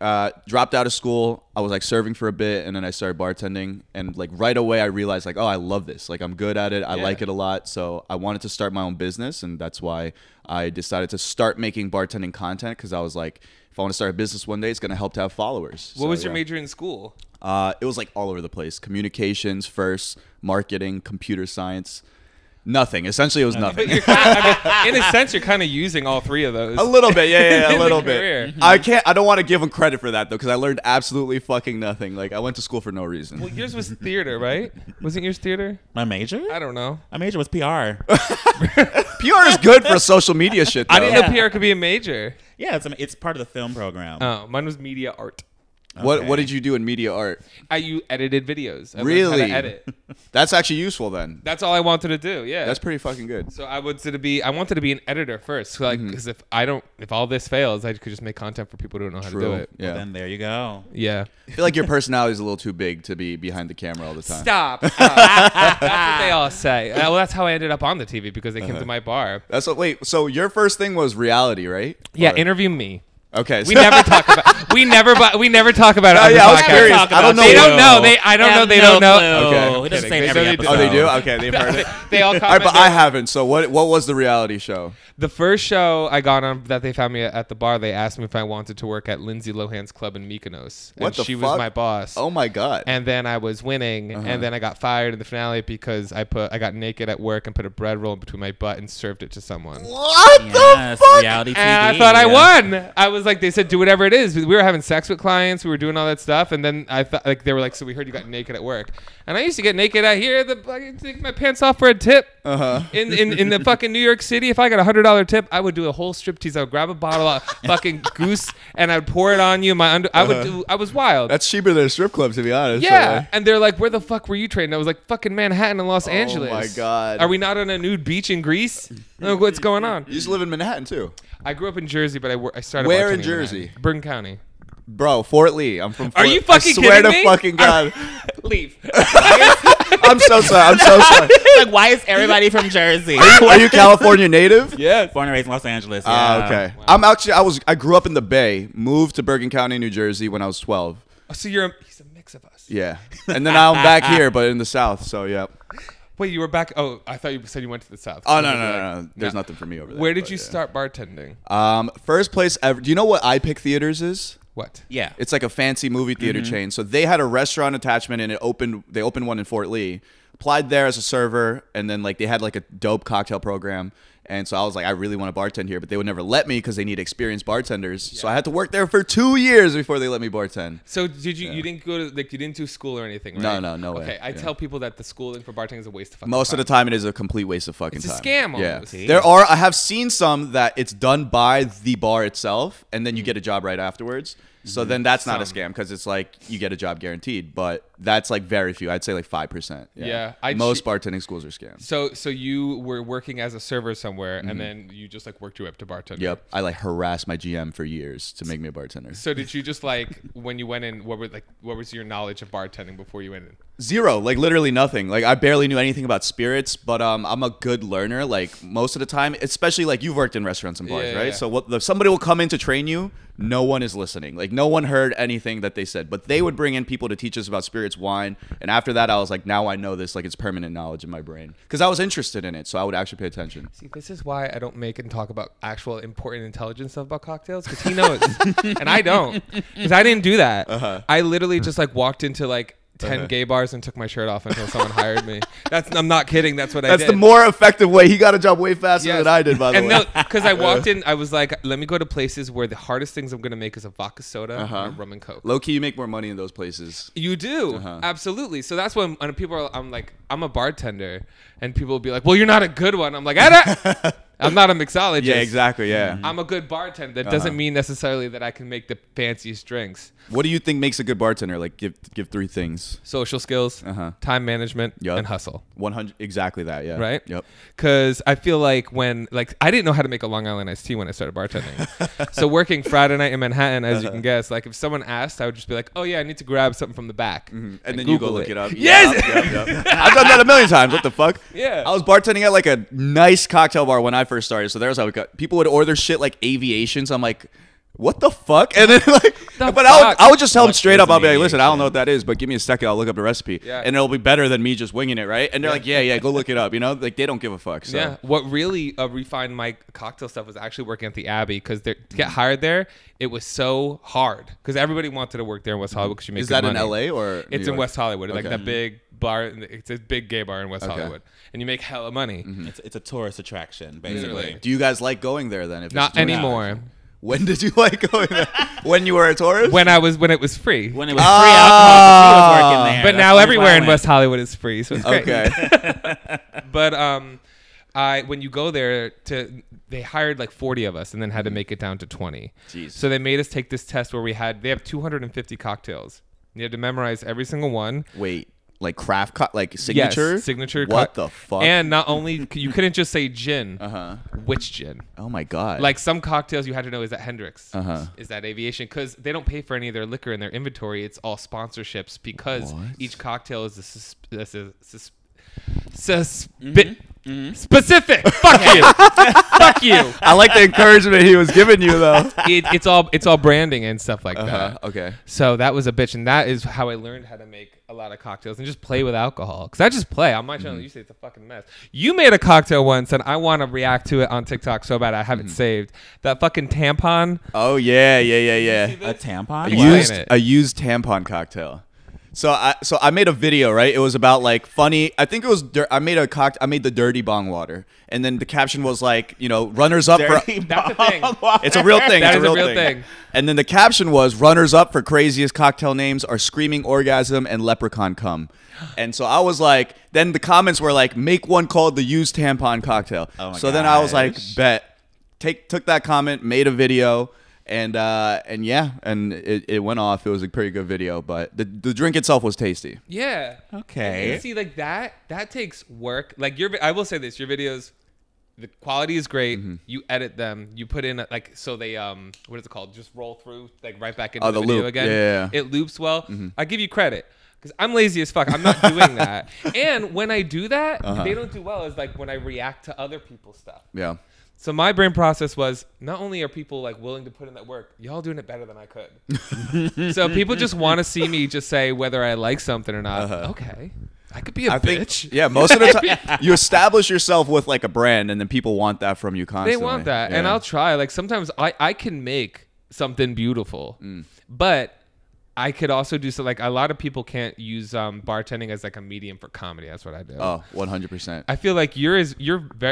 Speaker 4: dropped out of school. I was like serving for a bit, and then I started bartending, and like right away I realized like, oh, I love this. Like I'm good at it. I like it a lot. So I wanted to start my own business, and that's why I decided to start making bartending content, because I was like, if I want to start a business one day, it's going to help to have followers.
Speaker 1: What was your major in school?
Speaker 4: It was like all over the place. Communications first, marketing, computer science. Nothing. Essentially, it was
Speaker 1: But
Speaker 4: nothing.
Speaker 1: you're in a sense, you're kind of using all three of those.
Speaker 4: A little bit, yeah, a
Speaker 1: in
Speaker 4: little
Speaker 1: the
Speaker 4: bit.
Speaker 1: career.
Speaker 4: I don't want to give him credit for that though, because I learned absolutely fucking nothing. Like I went to school for no reason.
Speaker 1: Well, yours was theater, right? Wasn't yours theater?
Speaker 2: My major?
Speaker 1: I don't know.
Speaker 2: My major was PR.
Speaker 4: PR is good for social media shit. Though.
Speaker 1: I didn't know PR could be a major.
Speaker 2: Yeah, it's part of the film program.
Speaker 1: Oh, mine was media art.
Speaker 4: What did you do in media art?
Speaker 1: You edited videos. I learned
Speaker 4: Really?
Speaker 1: how to edit.
Speaker 4: That's actually useful then.
Speaker 1: That's all I wanted to do. Yeah.
Speaker 4: That's pretty fucking good.
Speaker 1: So I wanted to be an editor first, so because if all this fails, I could just make content for people who don't know how to do it.
Speaker 4: Yeah.
Speaker 2: Well, then there you go.
Speaker 1: Yeah.
Speaker 4: I feel like your personality is a little too big to be behind the camera all the time.
Speaker 1: Stop. That's what they all say. Well, that's how I ended up on the TV because they came to my bar.
Speaker 4: Wait. So your first thing was reality, right?
Speaker 1: Yeah.
Speaker 4: Or-
Speaker 1: Interview me.
Speaker 4: Okay.
Speaker 1: We never talk about. We never talk about it. On
Speaker 4: yeah, I
Speaker 1: the
Speaker 4: was
Speaker 1: podcast.
Speaker 4: curious. I don't know.
Speaker 1: They don't know. I don't know.
Speaker 2: have
Speaker 1: They
Speaker 2: no
Speaker 1: don't know.
Speaker 2: clue.
Speaker 4: Okay.
Speaker 2: He doesn't say
Speaker 1: They
Speaker 2: it every
Speaker 1: really do.
Speaker 2: episode.
Speaker 4: Oh, they do? Okay, they've heard it.
Speaker 1: They all
Speaker 4: All right,
Speaker 1: comment.
Speaker 4: but I haven't. So what was the reality show?
Speaker 1: The first show I got on that they found me at the bar, they asked me if I wanted to work at Lindsay Lohan's club in Mykonos.
Speaker 4: What
Speaker 1: And
Speaker 4: the
Speaker 1: she
Speaker 4: fuck?
Speaker 1: was my boss.
Speaker 4: Oh my god.
Speaker 1: And then I was winning, and then I got fired in the finale because I got naked at work and put a bread roll in between my butt and served it to someone.
Speaker 4: What
Speaker 2: Yes,
Speaker 4: the fuck?
Speaker 2: reality TV.
Speaker 1: And I thought I won. I was like, they said, do whatever it is. We were having sex with clients. We were doing all that stuff. And then I thought, like, they were like, so we heard you got naked at work. And I used to get naked out here. I take my pants off for a tip. In the fucking New York City, if I got $100 tip, I would do a whole striptease. I would grab a bottle of fucking goose and I'd pour it on you. I was wild.
Speaker 4: That's cheaper than a strip club, to be honest.
Speaker 1: Yeah. And they're like, where the fuck were you trained? I was like, fucking Manhattan and Los
Speaker 4: Oh
Speaker 1: Angeles.
Speaker 4: my God.
Speaker 1: Are we not on a nude beach in Greece? What's going on?
Speaker 4: You used to live in Manhattan too,
Speaker 1: I grew up in Jersey, but I started
Speaker 4: Where in
Speaker 1: bartending
Speaker 4: Jersey?
Speaker 1: Manhattan. Bergen County.
Speaker 4: bro. Fort Lee. I'm from.
Speaker 1: Are
Speaker 4: Fort-
Speaker 1: you fucking
Speaker 4: I swear
Speaker 1: kidding
Speaker 4: to
Speaker 1: me?
Speaker 4: fucking God.
Speaker 1: Leave.
Speaker 4: I'm so sorry. I'm so sorry.
Speaker 2: Like, why is everybody from Jersey?
Speaker 4: Are you California native?
Speaker 1: Yes.
Speaker 2: Born and raised in Los Angeles.
Speaker 4: Ah,
Speaker 2: Yeah.
Speaker 4: okay. Wow. I grew up in the Bay. Moved to Bergen County, New Jersey when I was 12.
Speaker 1: Oh, so he's a mix of us.
Speaker 4: Yeah. And then now I'm back here, but in the South. So yeah.
Speaker 1: Wait, you were back? Oh, I thought you said you went to the South.
Speaker 4: Oh no. There's nothing for me over there.
Speaker 1: Where did
Speaker 4: but
Speaker 1: you
Speaker 4: yeah.
Speaker 1: start bartending?
Speaker 4: First place ever. Do you know what I Pick Theaters is?
Speaker 1: What?
Speaker 2: Yeah.
Speaker 4: It's like a fancy movie theater chain. So they had a restaurant attachment, and they opened one in Fort Lee. Applied there as a server, and then like they had like a dope cocktail program. And so I was like, I really want to bartend here, but they would never let me because they need experienced bartenders. So I had to work there for 2 years before they let me bartend.
Speaker 1: So did you? You didn't go to you didn't do school or anything, right?
Speaker 4: No way.
Speaker 1: Okay, I
Speaker 4: Yeah.
Speaker 1: tell people that the schooling for bartending is a waste of fucking
Speaker 4: Most of the time, it is a complete waste of fucking
Speaker 1: It's a
Speaker 4: time.
Speaker 1: scam
Speaker 4: Yeah,
Speaker 1: almost.
Speaker 4: I have seen some that it's done by the bar itself, and then you get a job right afterwards. So then that's not a scam because it's like you get a job guaranteed. But that's like very few. I'd say like 5%.
Speaker 1: Yeah,
Speaker 4: most bartending schools are scams.
Speaker 1: So you were working as a server somewhere, and then you just like worked your way up to bartender.
Speaker 4: Yep, I like harassed my GM for years to make me a bartender.
Speaker 1: So did you just like when you went in? What was your knowledge of bartending before you went in?
Speaker 4: Zero, like literally nothing. Like I barely knew anything about spirits, but I'm a good learner. Like most of the time, especially like you've worked in restaurants and bars,
Speaker 1: Yeah,
Speaker 4: right?
Speaker 1: yeah.
Speaker 4: So somebody will come in to train you. No one is listening. Like no one heard anything that they said, but they would bring in people to teach us about spirits, wine, and after that, I was like, now I know this. Like it's permanent knowledge in my brain because I was interested in it, so I would actually pay attention.
Speaker 1: See, this is why I don't make and talk about actual important intelligent stuff about cocktails because he knows and I don't because I didn't do that. I literally just like walked into like 10 gay bars and took my shirt off until someone hired me. I'm not kidding. That's what I did.
Speaker 4: That's the more effective way. He got a job way faster than I did, by the
Speaker 1: and
Speaker 4: way.
Speaker 1: because I walked in, I was like, let me go to places where the hardest things I'm going to make is a vodka soda and a rum and coke.
Speaker 4: Low key, you make more money in those places.
Speaker 1: You do. Absolutely. So that's when people are, I'm like, I'm a bartender. And people will be like, well, you're not a good one. I'm like, I'm not a mixologist.
Speaker 4: Yeah, exactly. Yeah.
Speaker 1: I'm a good bartender. That doesn't mean necessarily that I can make the fanciest drinks.
Speaker 4: What do you think makes a good bartender? Like, give 3 things.
Speaker 1: Social skills, time management,
Speaker 4: Yup.
Speaker 1: and hustle.
Speaker 4: 100. Exactly that. Yeah.
Speaker 1: Right?
Speaker 4: Yep.
Speaker 1: Because I feel like I didn't know how to make a Long Island iced tea when I started bartending. So working Friday night in Manhattan, as you can guess, like if someone asked, I would just be like, oh yeah, I need to grab something from the back.
Speaker 4: And
Speaker 1: Like,
Speaker 4: then you go
Speaker 1: Google
Speaker 4: look it up.
Speaker 1: Yes!
Speaker 4: Yep. I've done that a million times. What the fuck?
Speaker 1: Yeah.
Speaker 4: I was bartending at like a nice cocktail bar when I first started. So there was like people would order shit like aviation. So I'm like, what the fuck? And then like,
Speaker 1: The
Speaker 4: but
Speaker 1: fuck?
Speaker 4: I would just tell them
Speaker 2: What
Speaker 4: straight
Speaker 2: is
Speaker 4: up. I'll be like, listen, I don't know
Speaker 2: mediation?
Speaker 4: what that is, but give me a second. I'll look up the recipe,
Speaker 1: Yeah.
Speaker 4: and it'll be better than me just winging it, right? And they're like, yeah, go look it up. You know, like they don't give a fuck. So.
Speaker 1: Yeah. What really refined my cocktail stuff was actually working at the Abbey because to get hired there, it was so hard because everybody wanted to work there in West Hollywood because you make
Speaker 4: Is
Speaker 1: good
Speaker 4: that in
Speaker 1: money.
Speaker 4: LA or
Speaker 1: It's
Speaker 4: New
Speaker 1: in
Speaker 4: York?
Speaker 1: West Hollywood, like
Speaker 4: Okay.
Speaker 1: that big bar. It's a big gay bar in West Hollywood, and you make hella money.
Speaker 2: It's a tourist attraction, basically.
Speaker 1: Literally.
Speaker 4: Do you guys like going there then? If it's
Speaker 1: Not
Speaker 4: a tourist
Speaker 1: anymore.
Speaker 4: attraction? When did you like going there? When you were a tourist?
Speaker 1: When it was free.
Speaker 2: When it was free alcohol, he was working there.
Speaker 1: But
Speaker 2: That's
Speaker 1: now
Speaker 2: why
Speaker 1: everywhere
Speaker 2: I
Speaker 1: in
Speaker 2: went.
Speaker 1: West Hollywood is free, so it's great.
Speaker 4: Okay.
Speaker 1: But when you go there, they hired like 40 of us and then had to make it down to 20.
Speaker 4: Jeez.
Speaker 1: So they made us take this test where they have 250 cocktails. You had to memorize every single one.
Speaker 4: Wait, like like signature?
Speaker 1: Yes, signature.
Speaker 4: What the fuck?
Speaker 1: And not only you couldn't just say gin. Which gin?
Speaker 4: Oh my god.
Speaker 1: Like some cocktails you had to know, is that Hendrix?
Speaker 4: Uh-huh.
Speaker 1: Is that Aviation? Because they don't pay for any of their liquor in their inventory. It's all sponsorships because
Speaker 4: What?
Speaker 1: each cocktail is specific. Fuck you. Fuck you.
Speaker 4: I like the encouragement he was giving you though.
Speaker 1: It's all branding and stuff like that.
Speaker 4: Okay.
Speaker 1: So that was a bitch, and that is how I learned how to make a lot of cocktails and just play with alcohol. Because I just play on my channel. You say it's a fucking mess. You made a cocktail once, and I want to react to it on TikTok so bad I have it saved. That fucking tampon.
Speaker 4: Oh yeah.
Speaker 2: A tampon?
Speaker 1: What?
Speaker 4: A used tampon cocktail. So I made a video, right? It was about like funny. I think it was. I made the dirty bong water, and then the caption was like, runners up for.
Speaker 1: That's a thing.
Speaker 4: It's a real thing.
Speaker 1: That
Speaker 4: It's
Speaker 1: is a real thing.
Speaker 4: And then the caption was, runners up for craziest cocktail names are Screaming Orgasm and Leprechaun Cum. And so I was like, then the comments were like, make one called the used tampon cocktail.
Speaker 2: Oh my
Speaker 4: so then I was like,
Speaker 2: gosh.
Speaker 4: bet. Took that comment, made a video. And it went off. It was a pretty good video, but the drink itself was tasty.
Speaker 1: Yeah.
Speaker 2: Okay.
Speaker 1: And see, like that takes work. Like I will say this: your videos, the quality is great. You edit them. You put in like so they what is it called? Just roll through like right back into the video
Speaker 4: loop.
Speaker 1: again.
Speaker 4: Yeah.
Speaker 1: It loops well. I give you credit. Because I'm lazy as fuck. I'm not doing that. And when I do that, they don't do well. Is like when I react to other people's stuff.
Speaker 4: Yeah.
Speaker 1: So my brain process was not only are people like willing to put in that work, y'all doing it better than I could. So people just want to see me just say whether I like something or not. Okay, I could be a bitch.
Speaker 4: Yeah, most of the time you establish yourself with like a brand, and then people want that from you constantly.
Speaker 1: They want that,
Speaker 4: Yeah.
Speaker 1: and I'll try. Like sometimes I can make something beautiful, but I could also do so. Like a lot of people can't use bartending as like a medium for comedy. That's what I do.
Speaker 4: Oh, 100%.
Speaker 1: I feel like you're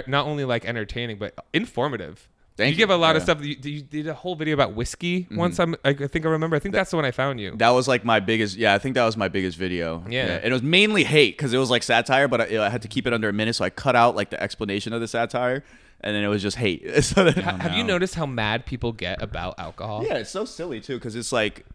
Speaker 1: not only like entertaining but informative.
Speaker 4: Thank
Speaker 1: you give a lot of
Speaker 4: Yeah.
Speaker 1: stuff. You did a whole video about whiskey once. I think I remember. I think that's the one I found you.
Speaker 4: That was like my biggest. Yeah, I think that was my biggest video.
Speaker 1: Yeah.
Speaker 4: And it was mainly hate because it was like satire, but I had to keep it under a minute, so I cut out like the explanation of the satire, and then it was just hate. So then,
Speaker 1: Have you noticed how mad people get about alcohol?
Speaker 4: yeah, it's so silly too because it's like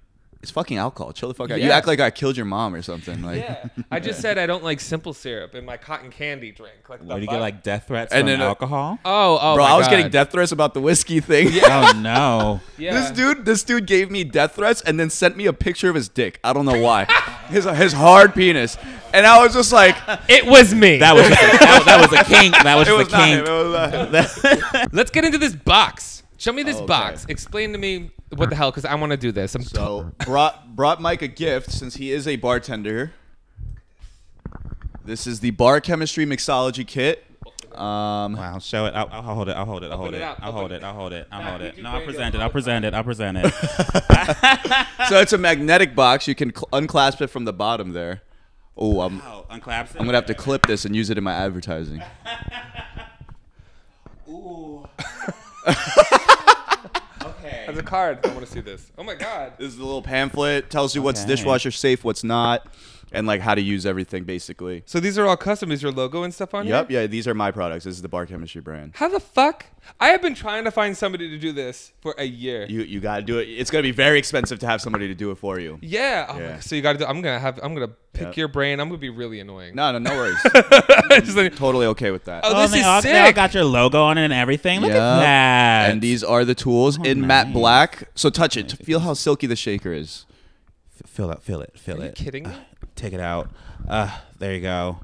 Speaker 4: it's fucking alcohol. Chill the fuck out. You
Speaker 1: Yeah.
Speaker 4: act like I killed your mom or something. Like,
Speaker 1: Yeah. I just said I don't like simple syrup in my cotton candy drink. Like
Speaker 2: Where do you get like death threats
Speaker 4: And
Speaker 2: from
Speaker 4: then,
Speaker 2: alcohol?
Speaker 1: oh,
Speaker 4: bro,
Speaker 1: my
Speaker 4: I was
Speaker 1: God.
Speaker 4: getting death threats about the whiskey thing.
Speaker 2: Oh no.
Speaker 1: Yeah.
Speaker 4: This dude gave me death threats and then sent me a picture of his dick. I don't know why. his hard penis. And I was just like,
Speaker 1: It was me.
Speaker 2: That was that was a kink. That was
Speaker 4: it was
Speaker 2: just a
Speaker 4: not
Speaker 2: kink.
Speaker 4: him. It was
Speaker 1: Let's get into this box. Show me this
Speaker 4: Okay.
Speaker 1: box. Explain to me what the hell, because I want to do this.
Speaker 4: So brought Mike a gift since he is a bartender. This is the bar chemistry mixology kit.
Speaker 2: Wow, show it. I'll hold it. I'll hold it. I'll hold
Speaker 1: Open
Speaker 2: it.
Speaker 1: it up.
Speaker 2: I'll hold
Speaker 1: Open
Speaker 2: it. I'll hold it. I'll
Speaker 1: Nah,
Speaker 2: hold
Speaker 1: you
Speaker 2: it.
Speaker 1: keep
Speaker 2: No, I'll
Speaker 1: putting it
Speaker 2: present it.
Speaker 1: on.
Speaker 2: I'll present it. I'll present it.
Speaker 4: So it's a magnetic box. You can unclasp it from the bottom there. Oh, I'm
Speaker 2: Unclaps it.
Speaker 4: gonna have to clip this and use it in my advertising.
Speaker 2: Ooh. Okay.
Speaker 1: As a card. I want to see this. Oh my God.
Speaker 4: This is a little pamphlet. Tells you what's
Speaker 2: Okay.
Speaker 4: dishwasher safe, what's not, and like how to use everything basically.
Speaker 1: So these are all custom. Is your logo and stuff on
Speaker 4: Yep,
Speaker 1: here?
Speaker 4: yeah, these are my products. This is the bar chemistry brand.
Speaker 1: How the fuck? I have been trying to find somebody to do this for a year.
Speaker 4: You gotta do it. It's gonna be very expensive to have somebody to do it for you.
Speaker 1: Yeah. Oh my
Speaker 4: Yeah.
Speaker 1: God. So you got to do. I'm gonna pick
Speaker 4: Yep.
Speaker 1: your brain. I'm gonna be really annoying.
Speaker 4: No worries.
Speaker 1: Just like,
Speaker 4: Totally okay with that.
Speaker 1: oh, this
Speaker 2: they
Speaker 1: is
Speaker 2: all,
Speaker 1: sick.
Speaker 2: They all got your logo on it and everything. Look
Speaker 4: Yep.
Speaker 2: at that.
Speaker 4: And these are the tools in matte
Speaker 2: nice.
Speaker 4: black. So touch it. Feel how silky the shaker is.
Speaker 2: Feel it. Feel it. Feel
Speaker 1: Are you
Speaker 2: it.
Speaker 1: kidding me?
Speaker 2: Take it out. There you go.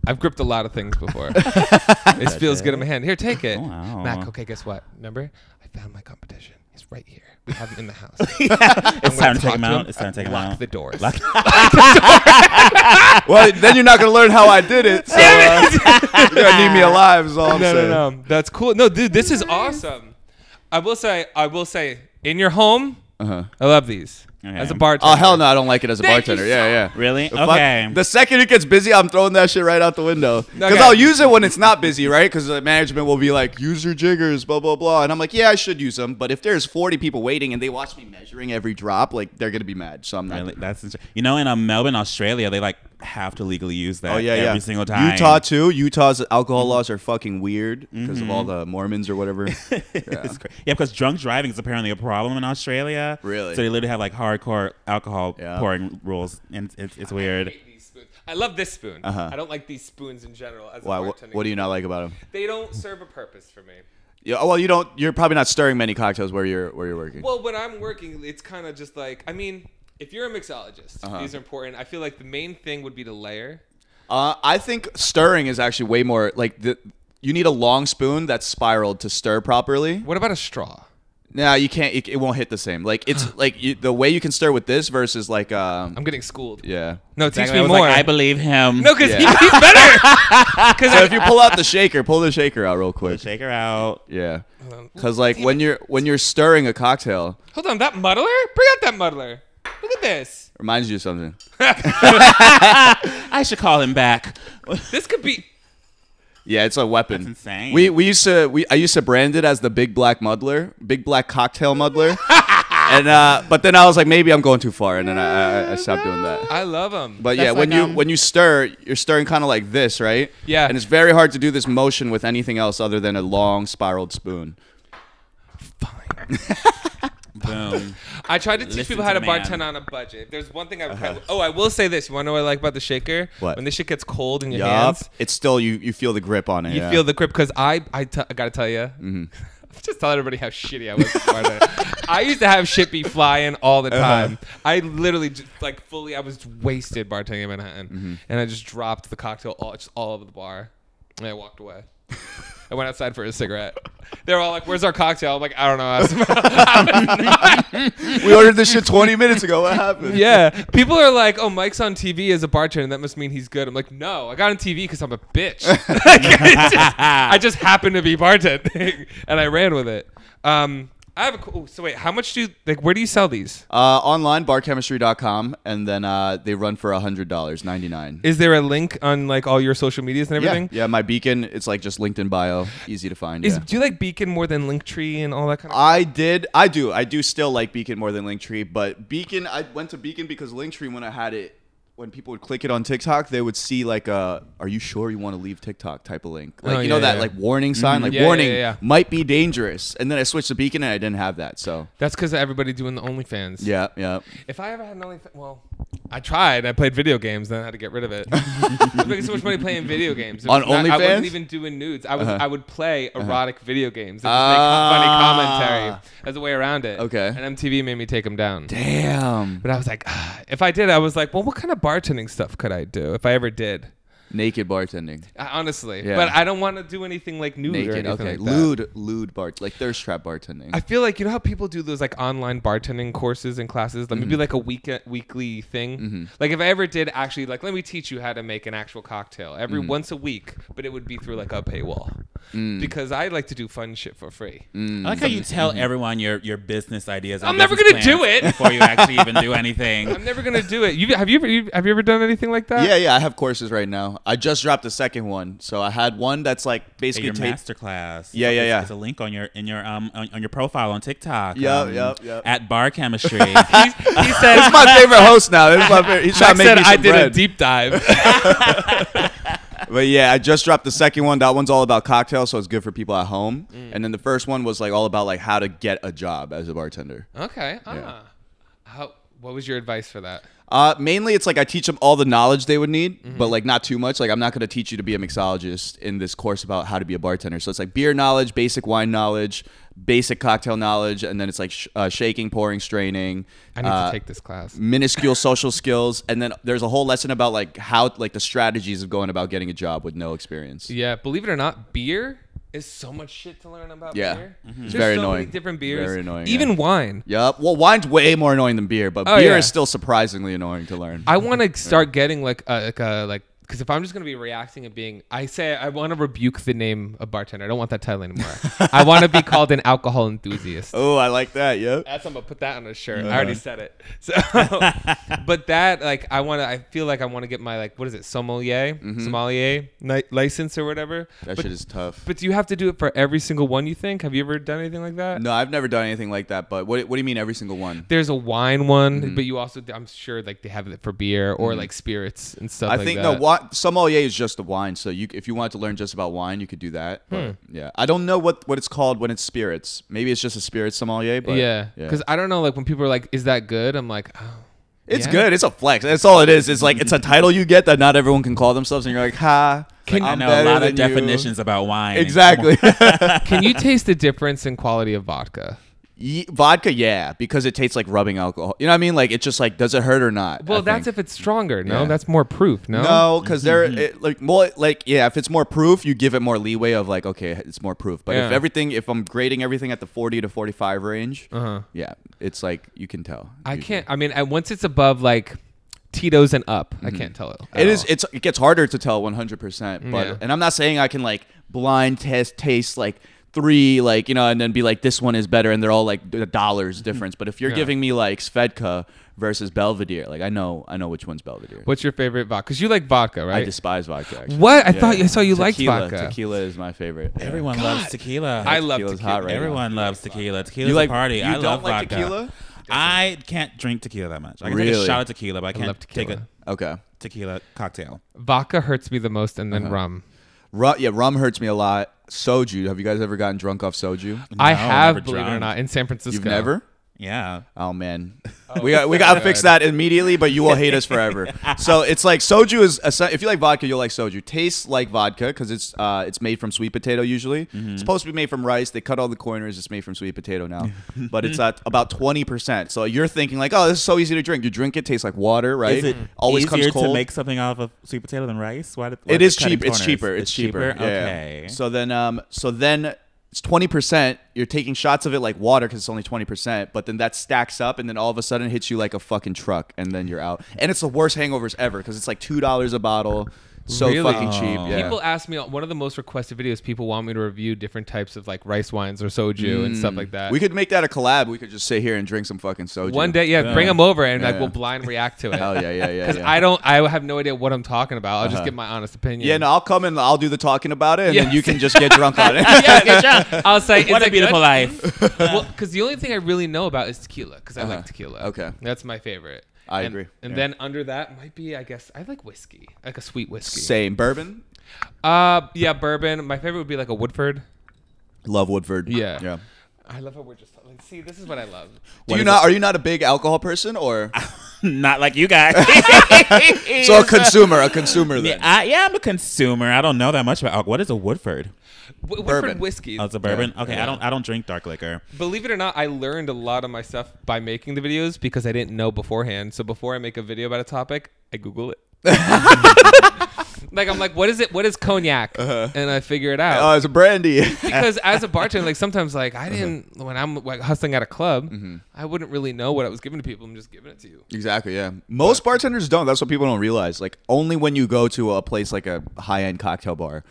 Speaker 1: I've gripped a lot of things before. It feels good in my hand. Here, take it.
Speaker 2: Oh, wow.
Speaker 1: Mac, okay, guess what? Remember? I found my competition. He's right here. We have him in the house.
Speaker 2: It's time to take him out. It's time to take him out.
Speaker 1: Lock the doors.
Speaker 4: Well, then you're not gonna learn how I did it. So you're gonna need me alive. Is all I'm saying.
Speaker 1: No. That's cool. No, dude, this is awesome. I will say, in your home, I love these.
Speaker 2: Okay.
Speaker 1: As a bartender.
Speaker 4: Oh hell no, I don't like it as a
Speaker 1: Thank
Speaker 4: bartender.
Speaker 1: you so
Speaker 4: Yeah.
Speaker 2: Really?
Speaker 4: The fuck-
Speaker 2: Okay.
Speaker 4: The second it gets busy, I'm throwing that shit right out the window. Because
Speaker 1: Okay.
Speaker 4: I'll use it when it's not busy, right? Because the management will be like, use your jiggers, blah, blah, blah. And I'm like, yeah, I should use them. But if there's 40 people waiting and they watch me measuring every drop, like, they're going to be mad. So I'm not.
Speaker 2: Really? That's in Melbourne, Australia, they like have to legally use that every single time.
Speaker 4: Utah, too. Utah's alcohol laws are fucking weird because of all the Mormons or whatever.
Speaker 2: It's crazy. Yeah, because drunk driving is apparently a problem in Australia.
Speaker 4: Really?
Speaker 2: So they literally have like hardcore alcohol
Speaker 4: Yeah.
Speaker 2: pouring rules, and it's weird.
Speaker 1: I hate these spoons. I love this spoon. I don't like these spoons in general. As
Speaker 4: Why?
Speaker 1: a
Speaker 4: What do you not like about them?
Speaker 1: They don't serve a purpose for me.
Speaker 4: Yeah, well, you don't. You're probably not stirring many cocktails where you're working.
Speaker 1: Well, when I'm working, it's kind of just like, I mean, if you're a mixologist, these are important. I feel like the main thing would be to layer.
Speaker 4: I think stirring is actually way more like you need a long spoon that's spiraled to stir properly.
Speaker 1: What about a straw?
Speaker 4: No, you can't. It won't hit the same. Like it's like the way you can stir with this versus like
Speaker 1: I'm getting schooled.
Speaker 4: yeah.
Speaker 1: No, teach
Speaker 2: Exactly. I
Speaker 1: me
Speaker 2: was
Speaker 1: more.
Speaker 2: like, I believe him.
Speaker 1: No, because
Speaker 4: Yeah.
Speaker 1: he's better.
Speaker 4: So if you pull out the shaker, pull the shaker out real quick.
Speaker 2: Shake her out.
Speaker 4: Yeah. Because like when you're stirring a cocktail,
Speaker 1: Hold on, that muddler? Bring out that muddler. Look at this.
Speaker 4: reminds you of something.
Speaker 2: I should call him back.
Speaker 1: This could be.
Speaker 4: Yeah, it's a weapon.
Speaker 2: That's insane.
Speaker 4: I used to brand it as the big black muddler, big black cocktail muddler. And but then I was like, maybe I'm going too far, and then I stopped doing that.
Speaker 1: I love them.
Speaker 4: But yeah,
Speaker 2: That's like,
Speaker 4: when you stir, you're stirring kind of like this, right?
Speaker 1: Yeah.
Speaker 4: And it's very hard to do this motion with anything else other than a long spiraled spoon.
Speaker 1: Fine.
Speaker 2: Boom.
Speaker 1: I tried to teach
Speaker 2: Listen
Speaker 1: people how
Speaker 2: to
Speaker 1: to
Speaker 2: the man.
Speaker 1: bartend on a budget. There's one thing I will say this. You want to know what I like about the shaker?
Speaker 4: What?
Speaker 1: When this shit gets cold in your
Speaker 4: Yup.
Speaker 1: hands,
Speaker 4: It's still you feel the grip on it.
Speaker 1: you
Speaker 4: yeah.
Speaker 1: feel the grip. Because I gotta tell you, I'm just telling everybody how shitty I was. I used to have shit be flying all the time. I literally just, like fully, I was wasted bartending in Manhattan, and I just dropped the cocktail all over the bar, and I walked away. I went outside for a cigarette. They were all like, "Where's our cocktail?" I'm like, "I don't know."
Speaker 4: We ordered this shit 20 minutes ago. What happened?
Speaker 1: Yeah, people are like, "Oh, Mike's on TV as a bartender. That must mean he's good." I'm like, "No, I got on TV because I'm a bitch. I just happen to be bartending, and I ran with it." I have a cool. So wait, how much do you like? Where do you sell these?
Speaker 4: Online, barchemistry.com, and then they run for $100, $99.
Speaker 1: Is there a link on like all your social medias and everything?
Speaker 4: Yeah, my Beacon. It's like just linked in bio, easy to find.
Speaker 1: Do
Speaker 4: Yeah.
Speaker 1: you like Beacon more than Linktree and all that kind of?
Speaker 4: I do still like Beacon more than Linktree, but Beacon, I went to Beacon because Linktree, when I had it, when people would click it on TikTok, they would see like are you sure you want to leave TikTok type of link, like that like warning sign, like
Speaker 1: Yeah,
Speaker 4: warning
Speaker 1: yeah.
Speaker 4: might be dangerous, and then I switched to Beacon and I didn't have that, so
Speaker 1: That's because of everybody doing the OnlyFans.
Speaker 4: yeah.
Speaker 1: If I ever had an OnlyFans, well, I tried. I played video games, then I had to get rid of it. I was making so much money playing video games.
Speaker 4: On
Speaker 1: I
Speaker 4: OnlyFans?
Speaker 1: wasn't even doing nudes. I would play erotic video games and just make funny commentary as a way around it.
Speaker 4: Okay.
Speaker 1: And MTV made me take them down.
Speaker 4: Damn.
Speaker 1: But I was like, if I did, I was like, well, what kind of bartending stuff could I do if I ever did?
Speaker 4: Naked bartending.
Speaker 1: Honestly.
Speaker 4: Yeah.
Speaker 1: But I don't want to do anything like nude or
Speaker 4: Naked.
Speaker 1: anything
Speaker 4: Okay.
Speaker 1: like that.
Speaker 4: Lewd like thirst trap bartending.
Speaker 1: I feel like, you know how people do those like online bartending courses and classes, like maybe like a weekly thing. Like if I ever did actually like, let me teach you how to make an actual cocktail every once a week, but it would be through like a paywall because I like to do fun shit for free.
Speaker 2: I like how you tell everyone your business ideas. and
Speaker 1: I'm never
Speaker 2: business
Speaker 1: gonna do
Speaker 2: plans
Speaker 1: it.
Speaker 2: before you actually even do anything.
Speaker 1: I'm never gonna do it. Have you ever done anything like that?
Speaker 4: Yeah, I have courses right now. I just dropped the second one, so I had one that's like basically
Speaker 2: Your masterclass.
Speaker 4: Yeah.
Speaker 2: There's a link on your on your profile on TikTok.
Speaker 4: Yep.
Speaker 2: At Bar Chemistry.
Speaker 1: He said,
Speaker 4: This is my favorite host now. This is my favorite. He's trying to make me some
Speaker 1: I did
Speaker 4: bread.
Speaker 1: a deep dive.
Speaker 4: But yeah, I just dropped the second one. That one's all about cocktails, so it's good for people at home. And then the first one was like all about like how to get a job as a bartender.
Speaker 1: Okay.
Speaker 4: Yeah.
Speaker 1: What was your advice for that?
Speaker 4: Mainly, it's like I teach them all the knowledge they would need, but like not too much. Like I'm not going to teach you to be a mixologist in this course about how to be a bartender. So it's like beer knowledge, basic wine knowledge, basic cocktail knowledge, and then it's like shaking, pouring, straining.
Speaker 1: I need to take this class.
Speaker 4: Minuscule social skills, and then there's a whole lesson about like how like the strategies of going about getting a job with no experience.
Speaker 1: Yeah, believe it or not, beer is so much shit to learn about beer.
Speaker 4: It's very annoying.
Speaker 1: Many different beers.
Speaker 4: Very annoying.
Speaker 1: Even wine.
Speaker 4: Yep. Well, wine's way more annoying than beer, but beer is still surprisingly annoying to learn.
Speaker 1: I want to start getting like because if I'm just gonna be reacting and being, I want to rebuke the name of bartender. I don't want that title anymore. I want to be called an alcohol enthusiast.
Speaker 4: Oh, I like that. Yep.
Speaker 1: That's I'm gonna put that on a shirt. I already said it. So, but that like I feel like I want to get my like what is it sommelier license or whatever.
Speaker 4: That shit is tough.
Speaker 1: But do you have to do it for every single one? You think? Have you ever done anything like that?
Speaker 4: No, I've never done anything like that. But what do you mean every single one?
Speaker 1: There's a wine one, but you also I'm sure like they have it for beer or like spirits and stuff.
Speaker 4: I think no. Sommelier is just the wine. So if you wanted to learn just about wine, you could do that. But, yeah, I don't know what it's called when it's spirits. Maybe it's just a spirit sommelier. But
Speaker 1: yeah, because I don't know. Like when people are like, "Is that good?" I'm like, "Oh,
Speaker 4: it's good. It's a flex. That's all it is. It's like it's a title you get that not everyone can call themselves, and you're like, ha."
Speaker 2: I know a lot of definitions about wine.
Speaker 4: Exactly.
Speaker 1: Can you taste the difference in quality of vodka?
Speaker 4: Vodka, yeah, because it tastes like rubbing alcohol. You know what I mean? Like it's just like, does it hurt or not?
Speaker 1: Well, that's if it's stronger. No, that's more proof.
Speaker 4: No, because if it's more proof, you give it more leeway of like, okay, it's more proof. But if I'm grading everything at the 40 to 45 range, yeah, it's like you can tell.
Speaker 1: I can't. I mean, once it's above like Tito's and up, I can't tell it.
Speaker 4: It gets harder to tell 100%. But and I'm not saying I can like blind taste like 3 like and then be like this one is better and they're all like $1 difference. But if you're giving me like Svedka versus Belvedere, like I know which one's Belvedere.
Speaker 1: What's your favorite vodka? Because you like vodka, right?
Speaker 4: I despise vodka. Actually.
Speaker 1: What? I saw you liked vodka.
Speaker 4: Tequila is my favorite.
Speaker 2: Everyone loves tequila.
Speaker 1: I love tequila.
Speaker 4: Hot right
Speaker 2: Everyone
Speaker 4: now.
Speaker 2: loves tequila. Tequila's a party. I love vodka.
Speaker 4: Tequila?
Speaker 2: I can't drink tequila that much. I can take a shot of tequila, but I can't take a tequila cocktail.
Speaker 1: Vodka hurts me the most, and then rum.
Speaker 4: Rum hurts me a lot. Soju. Have you guys ever gotten drunk off soju?
Speaker 1: I have, believe it or not, in San Francisco.
Speaker 4: You've never?
Speaker 2: Yeah.
Speaker 4: Oh man, we got to fix that immediately. But you will hate us forever. So it's like soju is if you like vodka, you'll like soju. Tastes like vodka because it's made from sweet potato usually. It's supposed to be made from rice. They cut all the corners. It's made from sweet potato now, but it's at about 20%. So you're thinking like, oh, this is so easy to drink. You drink it, tastes like water, right?
Speaker 2: Is it
Speaker 4: always
Speaker 2: easier
Speaker 4: comes cold
Speaker 2: to make something out of sweet potato than rice? Why
Speaker 4: it is cheap.
Speaker 2: Corners?
Speaker 4: It's cheaper. It's cheaper. Yeah.
Speaker 2: Okay.
Speaker 4: So then. It's 20%. You're taking shots of it like water because it's only 20%. But then that stacks up, and then all of a sudden hits you like a fucking truck, and then you're out. And it's the worst hangovers ever because it's like $2 a bottle. So
Speaker 1: really?
Speaker 4: Fucking cheap. Yeah.
Speaker 1: People ask me, one of the most requested videos, people want me to review different types of like rice wines or soju and stuff like that.
Speaker 4: We could make that a collab. We could just sit here and drink some fucking soju.
Speaker 1: One day, bring them over and we'll blind react to it.
Speaker 4: Hell yeah.
Speaker 1: Because I have no idea what I'm talking about. I'll just give my honest opinion.
Speaker 4: Yeah, no, I'll come and I'll do the talking about it, and then you can just get drunk on it.
Speaker 1: Get drunk. I'll say,
Speaker 2: what a beautiful life.
Speaker 1: Well, because the only thing I really know about is tequila, because I like tequila.
Speaker 4: Okay.
Speaker 1: That's my favorite.
Speaker 4: I agree.
Speaker 1: And then under that might be, I guess, I like whiskey, like a sweet whiskey.
Speaker 4: Same. Bourbon?
Speaker 1: Bourbon. My favorite would be like a Woodford.
Speaker 4: Love Woodford.
Speaker 1: Yeah. I love how we're just like, see, this is what I love.
Speaker 4: Are you not a big alcohol person or?
Speaker 2: Not like you guys.
Speaker 4: So a consumer then.
Speaker 2: Yeah, I'm a consumer. I don't know that much about alcohol. What is a Woodford?
Speaker 1: Woodford whiskey.
Speaker 2: Oh, it's a bourbon. Okay, I don't drink dark liquor.
Speaker 1: Believe it or not, I learned a lot of my stuff by making the videos because I didn't know beforehand. So before I make a video about a topic, I Google it. Like I'm like, what is it? What is cognac? And I figure it out.
Speaker 4: Oh, it's a brandy.
Speaker 1: Because as a bartender, like sometimes like I didn't when I'm like hustling at a club, I wouldn't really know what I was giving to people. I'm just giving it to you.
Speaker 4: Exactly. Yeah. Most bartenders don't. That's what people don't realize. Like only when you go to a place like a high-end cocktail bar,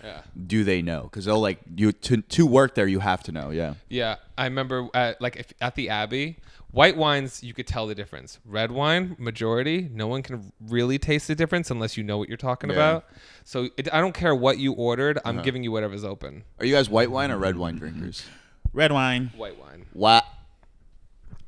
Speaker 4: do they know? Because they'll like you to work there. You have to know. Yeah.
Speaker 1: Yeah. I remember at the Abbey. White wines, you could tell the difference. Red wine, majority, no one can really taste the difference unless you know what you're talking about. So I don't care what you ordered. I'm giving you whatever's open.
Speaker 4: Are you guys white wine or red wine drinkers?
Speaker 2: Red wine.
Speaker 1: White wine.
Speaker 4: What?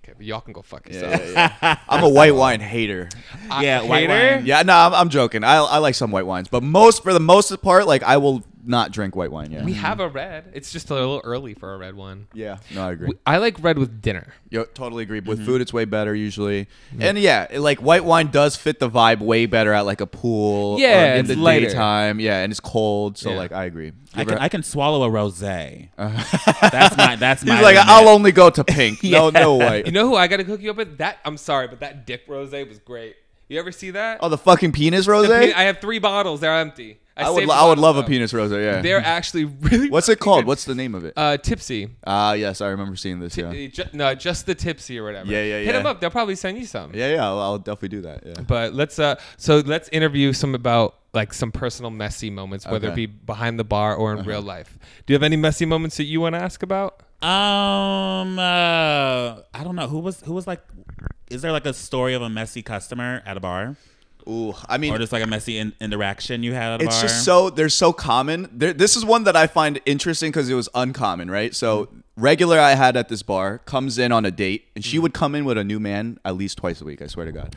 Speaker 1: Okay, but y'all can go fuck yourselves.
Speaker 4: Yeah. I'm a white wine hater.
Speaker 2: White wine.
Speaker 4: Yeah, no, I'm joking. I like some white wines, but for the most part, like I will not drink white wine. Yeah.
Speaker 1: We have a red. It's just a little early for a red one.
Speaker 4: Yeah. No, I agree.
Speaker 1: I like red with dinner.
Speaker 4: Yo, totally agree. With food, it's way better usually. And like white wine does fit the vibe way better at like a pool.
Speaker 1: Yeah,
Speaker 4: in
Speaker 1: it's
Speaker 4: the
Speaker 1: lighter.
Speaker 4: daytime. Yeah, and it's cold. So
Speaker 1: Yeah.
Speaker 4: like, I agree.
Speaker 2: I can swallow a rosé. That's my
Speaker 4: He's like,
Speaker 2: limit.
Speaker 4: I'll only go to pink. No white.
Speaker 1: You know who I got to cook you up with? I'm sorry, but that dick rosé was great. You ever see that?
Speaker 4: Oh, the fucking penis
Speaker 1: The
Speaker 4: rosé.
Speaker 1: I have 3 bottles. They're empty.
Speaker 4: I would
Speaker 1: saved the
Speaker 4: love
Speaker 1: bottles,
Speaker 4: a
Speaker 1: though.
Speaker 4: penis rosé. Yeah.
Speaker 1: They're actually really.
Speaker 4: What's it
Speaker 1: fucking
Speaker 4: called?
Speaker 1: good.
Speaker 4: What's the name of it?
Speaker 1: Tipsy.
Speaker 4: Yes, I remember seeing this. Yeah.
Speaker 1: Just the tipsy or whatever.
Speaker 4: Yeah.
Speaker 1: Hit them up. They'll probably send you some.
Speaker 4: Yeah. I'll definitely do that. Yeah.
Speaker 1: But let's interview some about like some personal messy moments, whether it be behind the bar or in real life. Do you have any messy moments that you want to ask about?
Speaker 2: I don't know. Who was like, is there like a story of a messy customer at a bar?
Speaker 4: Ooh, I mean,
Speaker 2: Or just like a messy interaction you had at a bar?
Speaker 4: it's just they're so common. This is one that I find interesting because it was uncommon, right? So regular I had at this bar comes in on a date, and she would come in with a new man at least twice a week. I swear to God.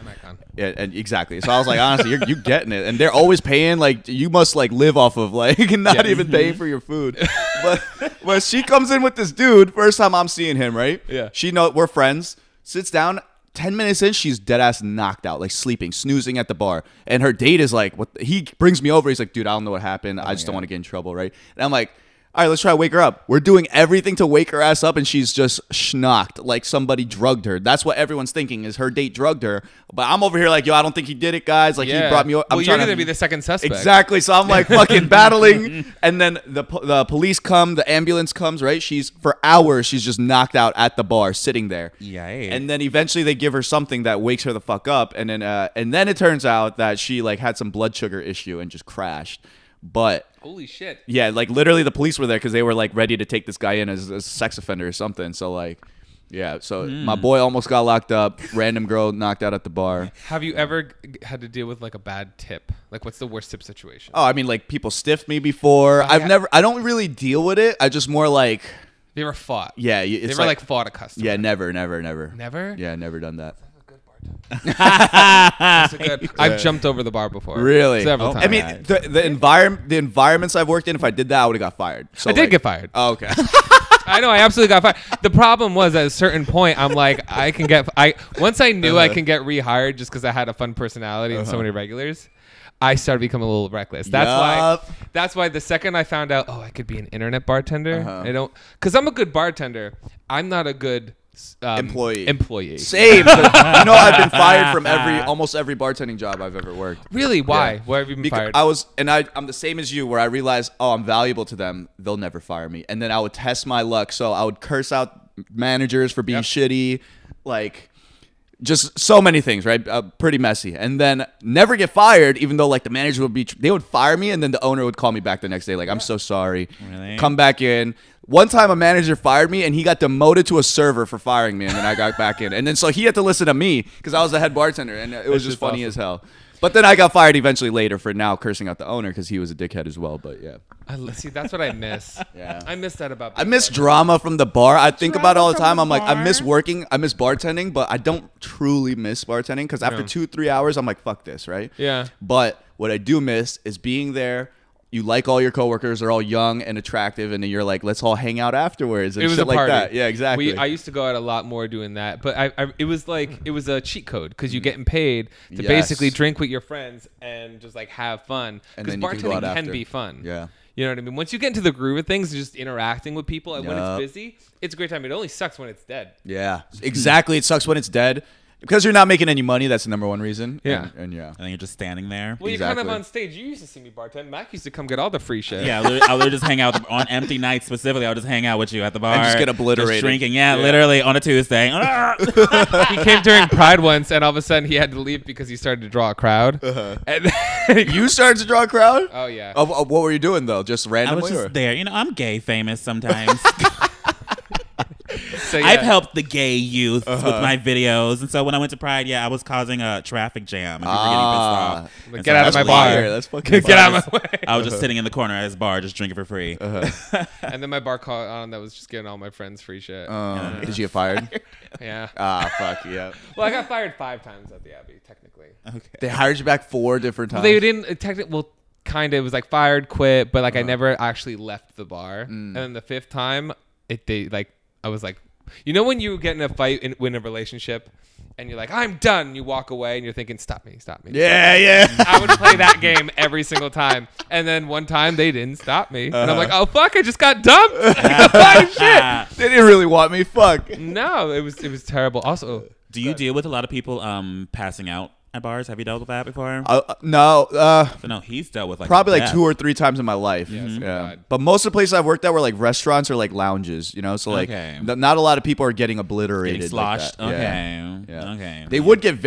Speaker 4: Yeah, and exactly. So I was like, honestly, you're getting it, and they're always paying. Like you must like live off of like not even paying for your food. But when she comes in with this dude, first time I'm seeing him, right?
Speaker 1: Yeah.
Speaker 4: We're friends. Sits down. 10 minutes in, she's dead ass knocked out, like sleeping, snoozing at the bar. And her date is like, what? He brings me over. He's like, dude, I don't know what happened. I just don't want to get in trouble, right? And I'm like, all right, let's try to wake her up. We're doing everything to wake her ass up, and she's just schnocked, like somebody drugged her. That's what everyone's thinking is her date drugged her. But I'm over here like, yo, I don't think he did it, guys. Like, he brought me over.
Speaker 1: Well, you're going to be the second suspect.
Speaker 4: Exactly. So I'm like fucking battling. And then the police come, the ambulance comes, right? For hours, she's just knocked out at the bar, sitting there.
Speaker 2: Yikes.
Speaker 4: And then eventually they give her something that wakes her the fuck up. And then it turns out that she like had some blood sugar issue and just crashed. But
Speaker 1: Holy shit.
Speaker 4: yeah, like literally the police were there because they were like ready to take this guy in as a sex offender or something. So like, yeah. So my boy almost got locked up. Random girl knocked out at the bar.
Speaker 1: Have you ever had to deal with like a bad tip? Like what's the worst tip situation?
Speaker 4: Oh, I mean, like people stiffed me before. I don't really deal with it. I just more like,
Speaker 1: They ever fought?
Speaker 4: yeah.
Speaker 1: They ever like fought a customer?
Speaker 4: yeah, never.
Speaker 1: Never?
Speaker 4: Yeah, never done that.
Speaker 1: That's a good. I've jumped over the bar before.
Speaker 4: Really?
Speaker 1: Several times.
Speaker 4: I mean, the environments I've worked in, if I did that, I would have got fired. So
Speaker 1: I did get fired.
Speaker 4: Oh, okay.
Speaker 1: I know. I absolutely got fired. The problem was at a certain point, I'm like, once I knew I can get rehired just because I had a fun personality and so many regulars, I started becoming a little reckless. That's why the second I found out, I could be an internet bartender. Because I'm a good bartender. I'm not a good employee.
Speaker 4: Same. I've been fired from almost every bartending job I've ever worked.
Speaker 1: Really? Why?
Speaker 4: Yeah.
Speaker 1: Why have you been fired?
Speaker 4: I'm the same as you, where I realized, I'm valuable to them. They'll never fire me. And then I would test my luck. So I would curse out managers for being shitty, like just so many things, right? Pretty messy. And then never get fired, even though like the manager they would fire me, and then the owner would call me back the next day, like, I'm so sorry.
Speaker 2: Really?
Speaker 4: Come back in. One time a manager fired me and he got demoted to a server for firing me, and then I got back in. And then so he had to listen to me because I was the head bartender, and it was just funny as hell. But then I got fired eventually later for now cursing out the owner because he was a dickhead as well. But yeah.
Speaker 1: See, that's what I miss.
Speaker 4: Yeah.
Speaker 1: I miss that about
Speaker 4: I miss drama from the bar. I think about it all the time. I'm like, I miss bartending, but I don't truly miss bartending because after 2-3 hours, I'm like, fuck this, right?
Speaker 1: Yeah.
Speaker 4: But what I do miss is being there. You like all your coworkers, they're all young and attractive, and then you're like, let's all hang out afterwards and
Speaker 1: it was
Speaker 4: shit
Speaker 1: a party.
Speaker 4: like that. Yeah, exactly.
Speaker 1: I used to go out a lot more doing that, but it was a cheat code because you're getting paid to basically drink with your friends and just like have fun. Because bartending can be fun.
Speaker 4: Yeah.
Speaker 1: You know what I mean? Once you get into the groove of things, just interacting with people, and when it's busy, it's a great time. It only sucks when it's dead.
Speaker 4: Yeah, exactly. It sucks when it's dead. Because you're not making any money, that's the number one reason.
Speaker 1: Yeah.
Speaker 4: And yeah.
Speaker 2: And then you're just standing there.
Speaker 1: Well, you're kind of on stage. You used to see me bartend. Mac used to come get all the free shit.
Speaker 2: Yeah, I would just hang out on empty nights specifically. I would just hang out with you at the bar.
Speaker 4: And just get obliterated.
Speaker 2: Just drinking. Yeah, literally on a Tuesday.
Speaker 1: He came during Pride once, and all of a sudden he had to leave because he started to draw a crowd. And
Speaker 4: you started to draw a crowd?
Speaker 1: Oh, yeah.
Speaker 4: What were you doing, though? Just randomly?
Speaker 2: I was just there. I'm gay famous sometimes.
Speaker 1: So, yeah.
Speaker 2: I've helped the gay youth with my videos, and so when I went to Pride, I was causing a traffic jam. And people were getting pissed off.
Speaker 1: Like, get out of my bar.
Speaker 4: That's fucking
Speaker 1: Get out of my way.
Speaker 2: I was just sitting in the corner at his bar, just drinking for free.
Speaker 1: And then my bar caught on that was just getting all my friends free shit.
Speaker 4: Did you get fired?
Speaker 1: Yeah.
Speaker 4: Fuck, yeah.
Speaker 1: Well, I got fired 5 times at the Abbey, technically.
Speaker 2: Okay.
Speaker 4: They hired you back 4 different times?
Speaker 1: They didn't technically. Well, kind of, it was like fired, quit, but like I never actually left the bar. And then the 5th time, I was like, you know when you get in a fight in a relationship and you're like, I'm done. You walk away and you're thinking, stop me.
Speaker 4: Yeah.
Speaker 1: I would play that game every single time. And then one time they didn't stop me. And I'm like, oh, fuck, I just got dumped. Shit.
Speaker 4: They didn't really want me. Fuck.
Speaker 1: No, it was terrible. Also,
Speaker 2: do you deal with a lot of people passing out at bars? Have you dealt with that before?
Speaker 4: No.
Speaker 2: So no, he's dealt with like
Speaker 4: probably
Speaker 2: death.
Speaker 4: like 2 or 3 times in my life. Yeah. But most of the places I've worked at were like restaurants or like lounges, you know? So like not a lot of people are getting obliterated.
Speaker 2: Getting sloshed.
Speaker 4: Like
Speaker 2: Okay.
Speaker 4: Yeah.
Speaker 2: Okay.
Speaker 4: They would get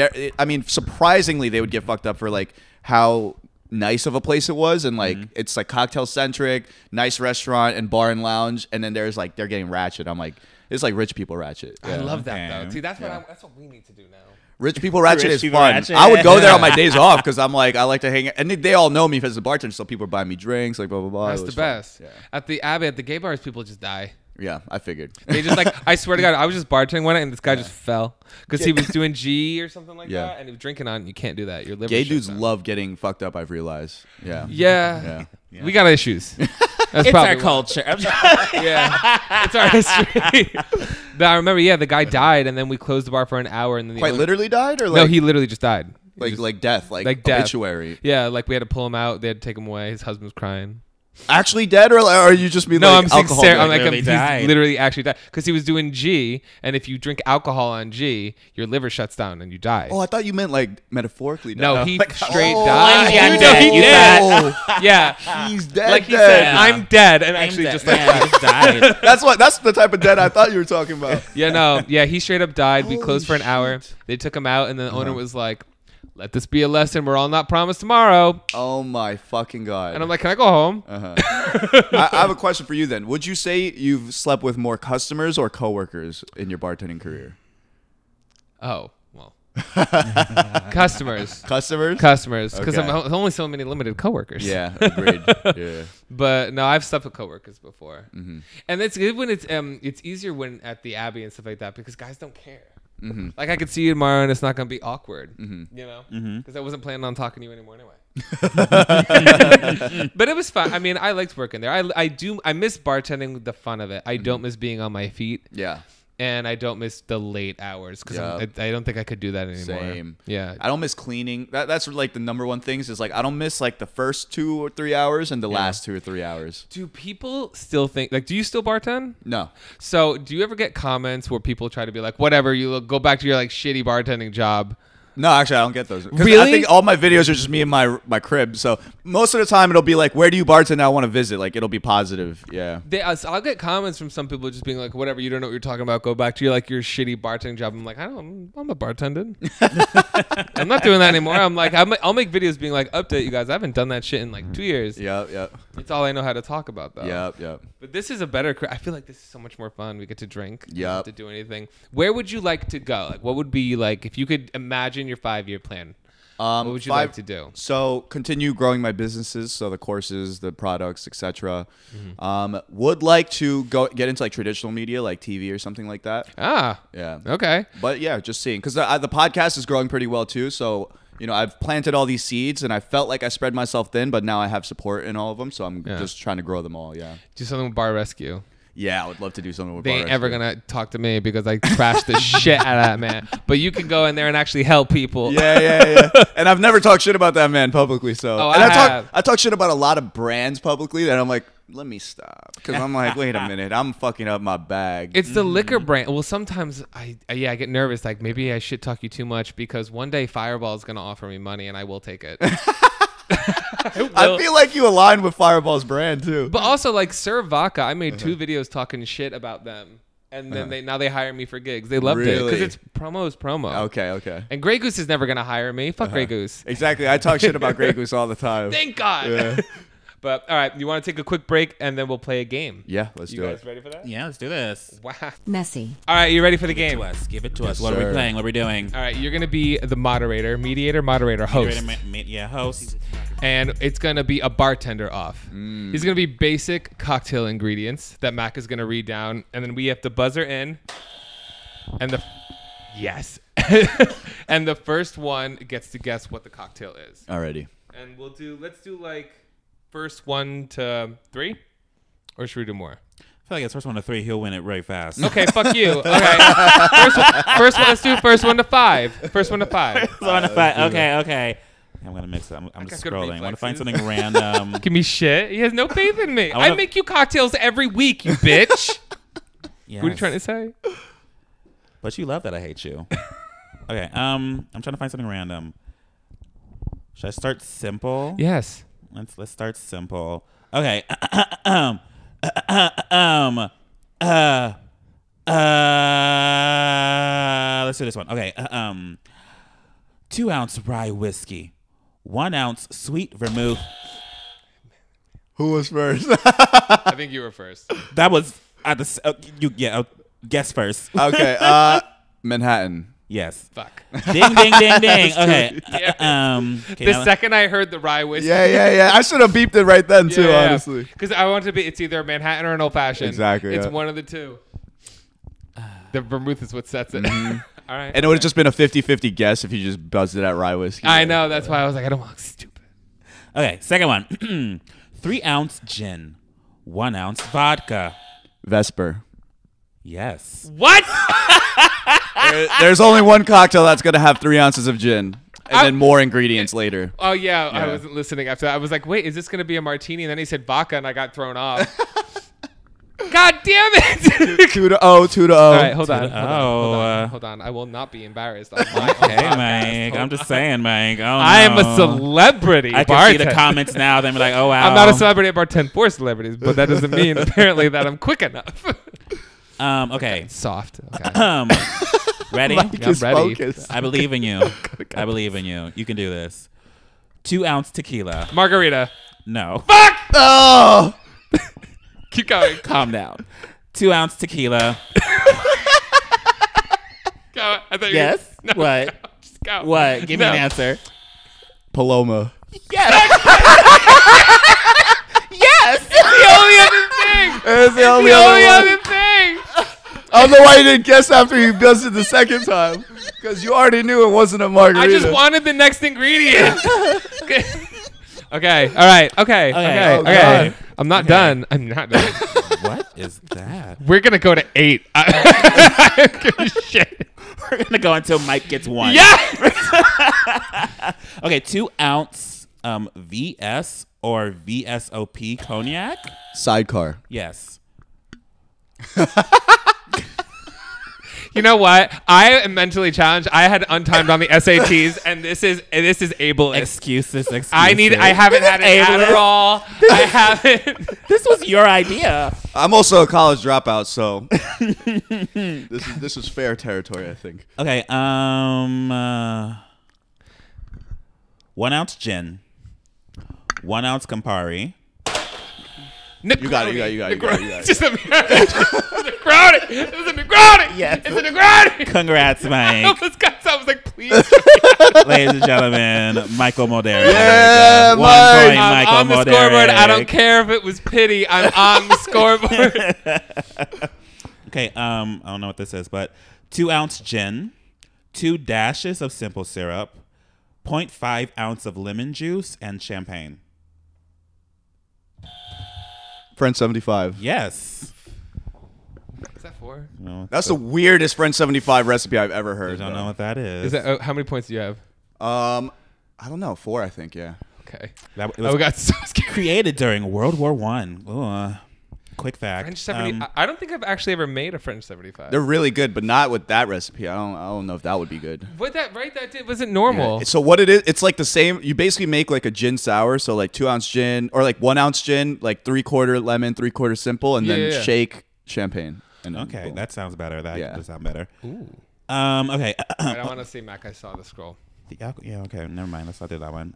Speaker 4: surprisingly they would get fucked up for like how nice of a place it was, and like it's like cocktail centric, nice restaurant and bar and lounge, and then there's like they're getting ratchet. I'm like, it's like rich people ratchet.
Speaker 1: I love that though. See, that's what we need to do now.
Speaker 4: Rich people ratchet is
Speaker 2: people
Speaker 4: fun.
Speaker 2: ratchet.
Speaker 4: I would go there on my days off because I'm like, I like to hang, and they all know me as a bartender, so people are buying me drinks, like blah blah blah.
Speaker 1: That's the best. Yeah. At the Abbey, at the gay bars, people just die.
Speaker 4: Yeah, I figured.
Speaker 1: They just like, I swear to God, I was just bartending one night and this guy just fell because he was doing G or something like that, and he was drinking on. You can't do that. Your liver.
Speaker 4: Gay dudes love getting fucked up. I've realized.
Speaker 1: Yeah. We got issues. That's
Speaker 2: it's our
Speaker 1: why.
Speaker 2: culture.
Speaker 1: Yeah, it's our history. But I remember, the guy died, and then we closed the bar for an hour, and then
Speaker 4: Quite literally died, or
Speaker 1: no,
Speaker 4: like
Speaker 1: he literally just died.
Speaker 4: like death, like
Speaker 1: death.
Speaker 4: obituary.
Speaker 1: Yeah, like we had to pull him out. They had to take him away. His husband was crying.
Speaker 4: Actually dead, or are you just being
Speaker 1: no?
Speaker 4: like
Speaker 1: I'm saying
Speaker 4: alcohol?
Speaker 1: I'm like
Speaker 2: literally died.
Speaker 1: he's literally actually died because he was doing G, and if you drink alcohol on G, your liver shuts down and you die.
Speaker 4: Oh, I thought you meant like metaphorically.
Speaker 1: No, he
Speaker 4: like,
Speaker 1: straight
Speaker 4: oh,
Speaker 1: died.
Speaker 2: yeah,
Speaker 1: You know
Speaker 2: dead.
Speaker 1: he
Speaker 2: You
Speaker 1: did.
Speaker 2: died.
Speaker 1: Yeah,
Speaker 4: he's dead.
Speaker 1: like he
Speaker 4: dead.
Speaker 1: said, I'm dead, and actually
Speaker 2: dead.
Speaker 1: just like
Speaker 2: he just died.
Speaker 4: That's the type of dead I thought you were talking about.
Speaker 1: he straight up died. We
Speaker 4: Holy
Speaker 1: closed for an hour.
Speaker 4: shit.
Speaker 1: They took him out, and then the owner was like, let this be a lesson. We're all not promised tomorrow.
Speaker 4: Oh my fucking God.
Speaker 1: And I'm like, can I go home?
Speaker 4: I have a question for you then. Would you say you've slept with more customers or coworkers in your bartending career?
Speaker 1: Oh, well. Customers.
Speaker 4: Customers?
Speaker 1: Because
Speaker 4: Okay.
Speaker 1: I'm only so many limited coworkers.
Speaker 4: Yeah, agreed. Yeah.
Speaker 1: But no, I've slept with coworkers before. And it's good when it's easier when at the Abbey and stuff like that because guys don't care. Like I could see you tomorrow and it's not gonna be awkward, you know, because I wasn't planning on talking to you anymore anyway. But it was fun. I mean, I liked working there. I miss bartending, the fun of it. I don't miss being on my feet.
Speaker 4: Yeah.
Speaker 1: And I don't miss the late hours because I don't think I could do that anymore.
Speaker 4: Same.
Speaker 1: Yeah.
Speaker 4: I don't miss cleaning. That's like the number one things is like I don't miss like the first 2 or 3 hours and the last 2 or 3 hours.
Speaker 1: Do people still think like? Do you still bartend?
Speaker 4: No.
Speaker 1: So do you ever get comments where people try to be like, whatever, go back to your like shitty bartending job?
Speaker 4: No, actually, I don't get those.
Speaker 1: Really?
Speaker 4: I think all my videos are just me in my crib. So most of the time, it'll be like, "Where do you bartend? I want to visit." Like it'll be positive. Yeah.
Speaker 1: I'll get comments from some people just being like, "Whatever, you don't know what you're talking about. Go back to your shitty bartending job." I'm like, I'm a bartender. I'm not doing that anymore. I'm like, I'll make videos being like, "Update you guys. I haven't done that shit in like 2 years."
Speaker 4: Yep.
Speaker 1: It's all I know how to talk about though.
Speaker 4: Yep.
Speaker 1: But this is a better. I feel like this is so much more fun. We get to drink.
Speaker 4: Yep.
Speaker 1: We don't have to do anything. Where would you like to go? Like, what would be like if you could imagine your 5-year plan? What would you like to do?
Speaker 4: So continue growing my businesses, so the courses, the products, etc. Would like to get into like traditional media, like TV or something like that. Yeah.
Speaker 1: Okay.
Speaker 4: But yeah, just seeing because the podcast is growing pretty well too. So I've planted all these seeds, and I felt like I spread myself thin, but now I have support in all of them. So I'm just trying to grow them all. Yeah.
Speaker 1: Do something with Bar Rescue.
Speaker 4: Yeah, I would love to do something with
Speaker 1: They
Speaker 4: Bar
Speaker 1: ain't ever
Speaker 4: Rescue.
Speaker 1: gonna talk to me because I trashed the shit out of that man. But you can go in there and actually help people.
Speaker 4: Yeah. And I've never talked shit about that man publicly. So I talk shit about a lot of brands publicly that I'm like, let me stop, because I'm like, wait a minute, I'm fucking up my bag.
Speaker 1: It's the liquor brand. Well, sometimes I get nervous. Like maybe I should talk you too much because one day Fireball is gonna offer me money and I will take it.
Speaker 4: I feel like you align with Fireball's brand too.
Speaker 1: But also like Serve Vodka, I made 2 videos talking shit about them. And then they hire me for gigs. They loved it because it's promo.
Speaker 4: Okay.
Speaker 1: And Grey Goose is never going to hire me. Fuck Grey Goose.
Speaker 4: Exactly. I talk shit about Grey Goose all the time.
Speaker 1: Thank God.
Speaker 4: Yeah.
Speaker 1: But all right, you want to take a quick break and then we'll play a game.
Speaker 4: Yeah, let's do it.
Speaker 1: You guys ready for that?
Speaker 2: Yeah, let's do this.
Speaker 1: Wow.
Speaker 3: Messy.
Speaker 1: All right, you ready for the game?
Speaker 2: Give it to us.
Speaker 4: Yes,
Speaker 2: What are we
Speaker 4: sir.
Speaker 2: playing? What are we doing?
Speaker 1: All right, you're going to be the moderator, host.
Speaker 2: Host.
Speaker 1: And it's going to be a bartender off. He's going to be basic cocktail ingredients that Mac is going to read down. And then we have to buzzer in. And yes. And the first one gets to guess what the cocktail is.
Speaker 4: Alrighty.
Speaker 1: And let's do like first 1 to 3, or should we do more?
Speaker 2: I feel like it's first 1 to 3. He'll win it really fast.
Speaker 1: Okay, fuck you. All right. First one. Let's do first 1 to 5. First 1 to 5.
Speaker 2: First 1 to 5. Okay. I'm gonna mix it. I'm just scrolling. I want to find something random.
Speaker 1: Give me shit. He has no faith in me. I make you cocktails every week, you bitch.
Speaker 2: Yes.
Speaker 1: What are you trying to say?
Speaker 2: But you love that I hate you. Okay. I'm trying to find something random. Should I start simple?
Speaker 1: Yes.
Speaker 2: Let's start simple. Okay. Let's do this one. Okay. 2 ounce rye whiskey, 1 ounce sweet vermouth.
Speaker 4: Who was first?
Speaker 1: I think you were first.
Speaker 2: That was at the guess first.
Speaker 4: Okay. Manhattan.
Speaker 2: Yes.
Speaker 1: Fuck.
Speaker 2: Ding ding ding ding. Okay.
Speaker 1: The second I heard the rye whiskey.
Speaker 4: Yeah. I should have beeped it right then too, honestly.
Speaker 1: Because I want to be. It's either a Manhattan or an old fashioned.
Speaker 4: Exactly.
Speaker 1: It's one of the two. The vermouth is what sets it. All right.
Speaker 4: And it would have just been a 50-50 guess if you just buzzed it at rye whiskey.
Speaker 1: I know. That's why I was like, I don't want to look stupid.
Speaker 2: Okay. Second one. 3 ounce gin, 1 ounce vodka.
Speaker 4: Vesper.
Speaker 2: Yes.
Speaker 1: What?
Speaker 4: There's only one cocktail that's going to have 3 ounces of gin. And then more ingredients later.
Speaker 1: Oh, yeah. I wasn't listening after that. I was like, wait, is this going to be a martini? And then he said vodka, and I got thrown off. God damn it.
Speaker 4: 2 to 0.
Speaker 1: All right, hold on. I will not be embarrassed.
Speaker 2: Okay, Mike. I'm just saying, Mike. Oh, no.
Speaker 1: I am a celebrity.
Speaker 2: I can see the comments now. They're like, oh, wow.
Speaker 1: I'm not a celebrity at Bartend for celebrities, but that doesn't mean apparently that I'm quick enough.
Speaker 2: Okay.
Speaker 1: Soft. Okay.
Speaker 2: Ready?
Speaker 4: Mike
Speaker 1: I'm
Speaker 4: is
Speaker 1: ready.
Speaker 4: focused.
Speaker 2: I believe in you. I believe in you. You can do this. 2 ounce tequila.
Speaker 1: Margarita.
Speaker 2: No.
Speaker 1: Fuck!
Speaker 4: Oh!
Speaker 1: Keep going.
Speaker 2: Calm down. 2 ounce tequila.
Speaker 1: Go. I thought
Speaker 2: Yes?
Speaker 1: No,
Speaker 2: What?
Speaker 1: Go. Just go.
Speaker 2: What? Give me an answer.
Speaker 4: Paloma.
Speaker 2: Yes. Yes.
Speaker 1: The only other thing.
Speaker 4: It's the only
Speaker 1: other thing.
Speaker 4: I don't know why you didn't guess after you buzzed it the second time. Because you already knew it wasn't a margarita.
Speaker 1: I just wanted the next ingredient. Okay. All right. Okay.
Speaker 2: Okay.
Speaker 1: I'm not done. I'm not done.
Speaker 2: What is that?
Speaker 1: We're gonna go to 8. Shit.
Speaker 2: We're going to go until Mike gets 1.
Speaker 1: Yeah.
Speaker 2: Okay, 2 ounce VS or VSOP cognac.
Speaker 4: Sidecar.
Speaker 2: Yes.
Speaker 1: You know what? I am mentally challenged. I had untimed on the SATs, and this is ableist.
Speaker 2: Excuses.
Speaker 1: I haven't had an Adderall. I haven't.
Speaker 2: This was your idea.
Speaker 4: I'm also a college dropout, so this is fair territory, I think.
Speaker 2: Okay. 1 ounce gin, 1 ounce Campari.
Speaker 4: You got it.
Speaker 1: It's just a Negroni. It was a Negroni.
Speaker 2: Yes.
Speaker 1: It's a Negroni.
Speaker 2: Congrats,
Speaker 1: I
Speaker 2: Mike.
Speaker 1: was like, please.
Speaker 2: Ladies and gentlemen, Michael Moderic.
Speaker 4: Yeah,
Speaker 2: 1
Speaker 4: Mike.
Speaker 2: point,
Speaker 1: I'm
Speaker 2: Michael
Speaker 1: on the
Speaker 2: Moderic.
Speaker 1: scoreboard. I don't care if it was pity. I'm on the scoreboard.
Speaker 2: Okay, I don't know what this is, but 2 ounce gin, 2 dashes of simple syrup, 0.5 ounce of lemon juice, and champagne.
Speaker 4: French 75.
Speaker 2: Yes.
Speaker 1: Is that 4?
Speaker 2: No,
Speaker 4: That's the weirdest French 75 recipe I've ever
Speaker 2: I
Speaker 4: heard.
Speaker 2: don't know what that is.
Speaker 1: Is that how many points do you have?
Speaker 4: I don't know. 4, I think. Yeah.
Speaker 1: Okay.
Speaker 2: That
Speaker 1: We got so scared.
Speaker 2: created during World War One. Ooh, quick fact.
Speaker 1: French 70. I don't think I've actually ever made a French 75.
Speaker 4: They're really good, but not with that recipe. I don't know if that would be good.
Speaker 1: What that right? That wasn't normal.
Speaker 4: Yeah. So what it is, it's like the same. You basically make like a gin sour, so like 2 ounce gin or like 1 ounce gin, like 3/4 lemon, 3/4 simple, and then shake champagne. And
Speaker 2: Okay,
Speaker 4: boom.
Speaker 2: that sounds better. That does sound better.
Speaker 1: Ooh.
Speaker 2: Okay.
Speaker 1: I want to see Mac. I saw the scroll.
Speaker 2: Yeah. Okay. Never mind. Let's not do that one.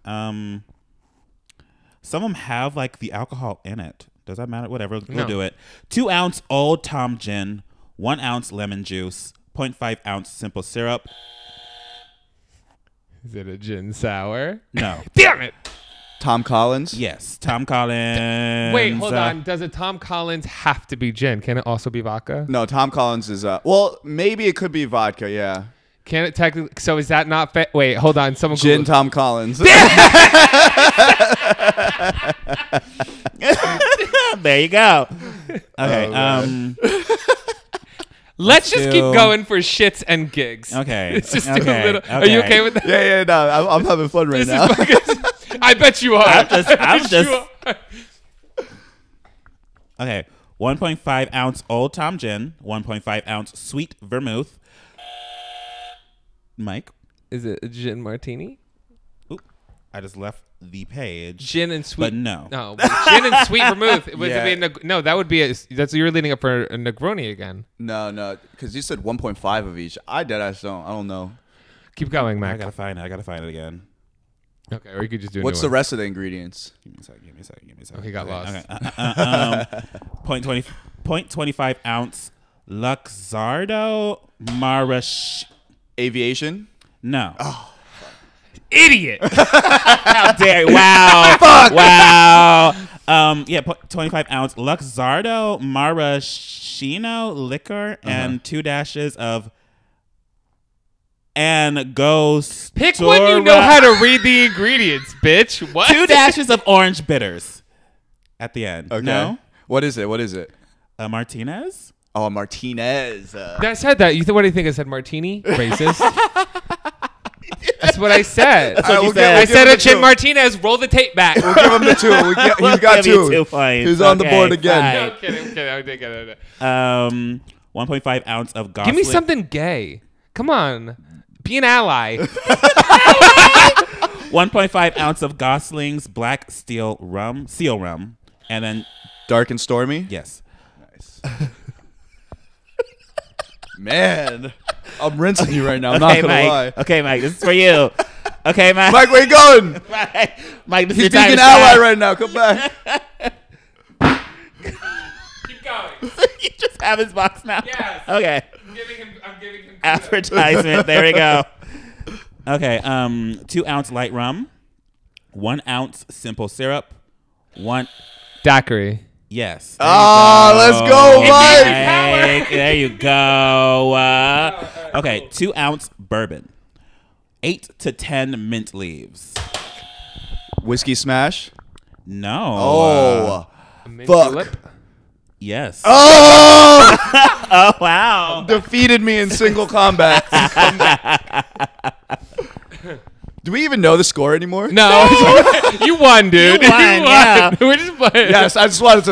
Speaker 2: Some of them have like the alcohol in it. Does that matter? Whatever. We'll do it. 2 ounce Old Tom gin, 1 ounce lemon juice, 0.5 ounce simple syrup.
Speaker 1: Is it a gin sour?
Speaker 2: No.
Speaker 1: Damn it!
Speaker 4: Tom Collins.
Speaker 2: Yes. Tom Collins.
Speaker 1: Wait, hold on. Does a Tom Collins have to be gin? Can it also be vodka?
Speaker 4: No, Tom Collins is well, maybe it could be vodka. Yeah.
Speaker 1: Can it technically? So is that not? Wait, hold on. Someone.
Speaker 4: Gin
Speaker 1: Google.
Speaker 4: Tom Collins.
Speaker 2: There you go. Okay.
Speaker 1: Let's just keep going for shits and gigs.
Speaker 2: Okay.
Speaker 1: Let's just do a
Speaker 2: Okay.
Speaker 1: little. Are you okay with that?
Speaker 4: Yeah, no, I'm having fun right now.
Speaker 1: I bet you are.
Speaker 2: I'm just. Okay. 1.5 ounce Old Tom Gin. 1.5 ounce sweet vermouth. Mike.
Speaker 1: Is it a gin martini?
Speaker 2: Oop, I just left the page.
Speaker 1: Gin and sweet.
Speaker 2: But no.
Speaker 1: No. Gin and sweet vermouth. Would
Speaker 4: Yeah.
Speaker 1: it be no, that would be you're leading up for a Negroni again.
Speaker 4: No, because you said 1.5 of each. I don't know.
Speaker 1: Keep going,
Speaker 2: I
Speaker 1: Mac.
Speaker 2: gotta find it again.
Speaker 1: Okay, or you could just do.
Speaker 4: What's the rest of the ingredients?
Speaker 2: Give me a second.
Speaker 1: Oh, he got lost.
Speaker 2: Okay. 0.25 ounce Luxardo Marasch.
Speaker 4: Aviation.
Speaker 2: No.
Speaker 1: Idiot.
Speaker 2: How dare you. Wow. Fuck. Wow. 25 ounce Luxardo Maraschino liquor and 2 dashes of Angostura.
Speaker 1: Pick when you know how to read the ingredients, bitch. What?
Speaker 2: 2 dashes of orange bitters at the end.
Speaker 4: Okay.
Speaker 2: No?
Speaker 4: What is it?
Speaker 2: A Martinez?
Speaker 4: Oh, Martinez.
Speaker 1: I said that. What do you think I said? Martini? Racist. That's what I said.
Speaker 2: That's what you
Speaker 4: we'll
Speaker 2: said.
Speaker 1: I said a Chin Martinez. Roll the tape back.
Speaker 4: We'll give him the 2. He got
Speaker 2: Give you
Speaker 4: 2.
Speaker 2: 2 points.
Speaker 4: He's on the
Speaker 2: Okay,
Speaker 4: board again.
Speaker 2: fine.
Speaker 1: I'm kidding. I did get it.
Speaker 2: 1.5 ounce of Gosling.
Speaker 1: Give me something gay. Come on. Be an ally.
Speaker 2: 1.5 ounce of Gosling's Black Seal rum, and then
Speaker 4: Dark and stormy.
Speaker 2: yes.
Speaker 4: Nice. Man, I'm rinsing you right now. I'm not gonna
Speaker 2: Mike.
Speaker 4: lie.
Speaker 2: Okay, Mike, this is for you. Okay, Mike.
Speaker 4: Mike, where you going?
Speaker 2: Mike, this
Speaker 4: He's
Speaker 2: is your time
Speaker 4: being
Speaker 2: to
Speaker 4: ally
Speaker 2: shine.
Speaker 4: right now. Come back.
Speaker 1: Keep going.
Speaker 2: You just have his box now.
Speaker 1: Yes.
Speaker 2: Okay.
Speaker 1: I'm giving him.
Speaker 2: Advertisement. There we go. Okay. 2 ounce light rum, 1 ounce simple syrup, 1.
Speaker 1: Daiquiri.
Speaker 2: Yes.
Speaker 4: Let's go, Mike.
Speaker 2: Mike. There you go. Okay. 2 ounce bourbon, 8 to 10 mint leaves.
Speaker 4: Whiskey smash.
Speaker 2: No.
Speaker 4: Oh,
Speaker 1: A mint
Speaker 4: fuck.
Speaker 1: julep?
Speaker 2: Yes.
Speaker 4: Oh,
Speaker 2: Oh wow.
Speaker 4: defeated me in single combat. Do we even know the score anymore?
Speaker 1: No. You won, dude.
Speaker 2: You won, yeah.
Speaker 1: We're just playing.
Speaker 4: Yes, I just wanted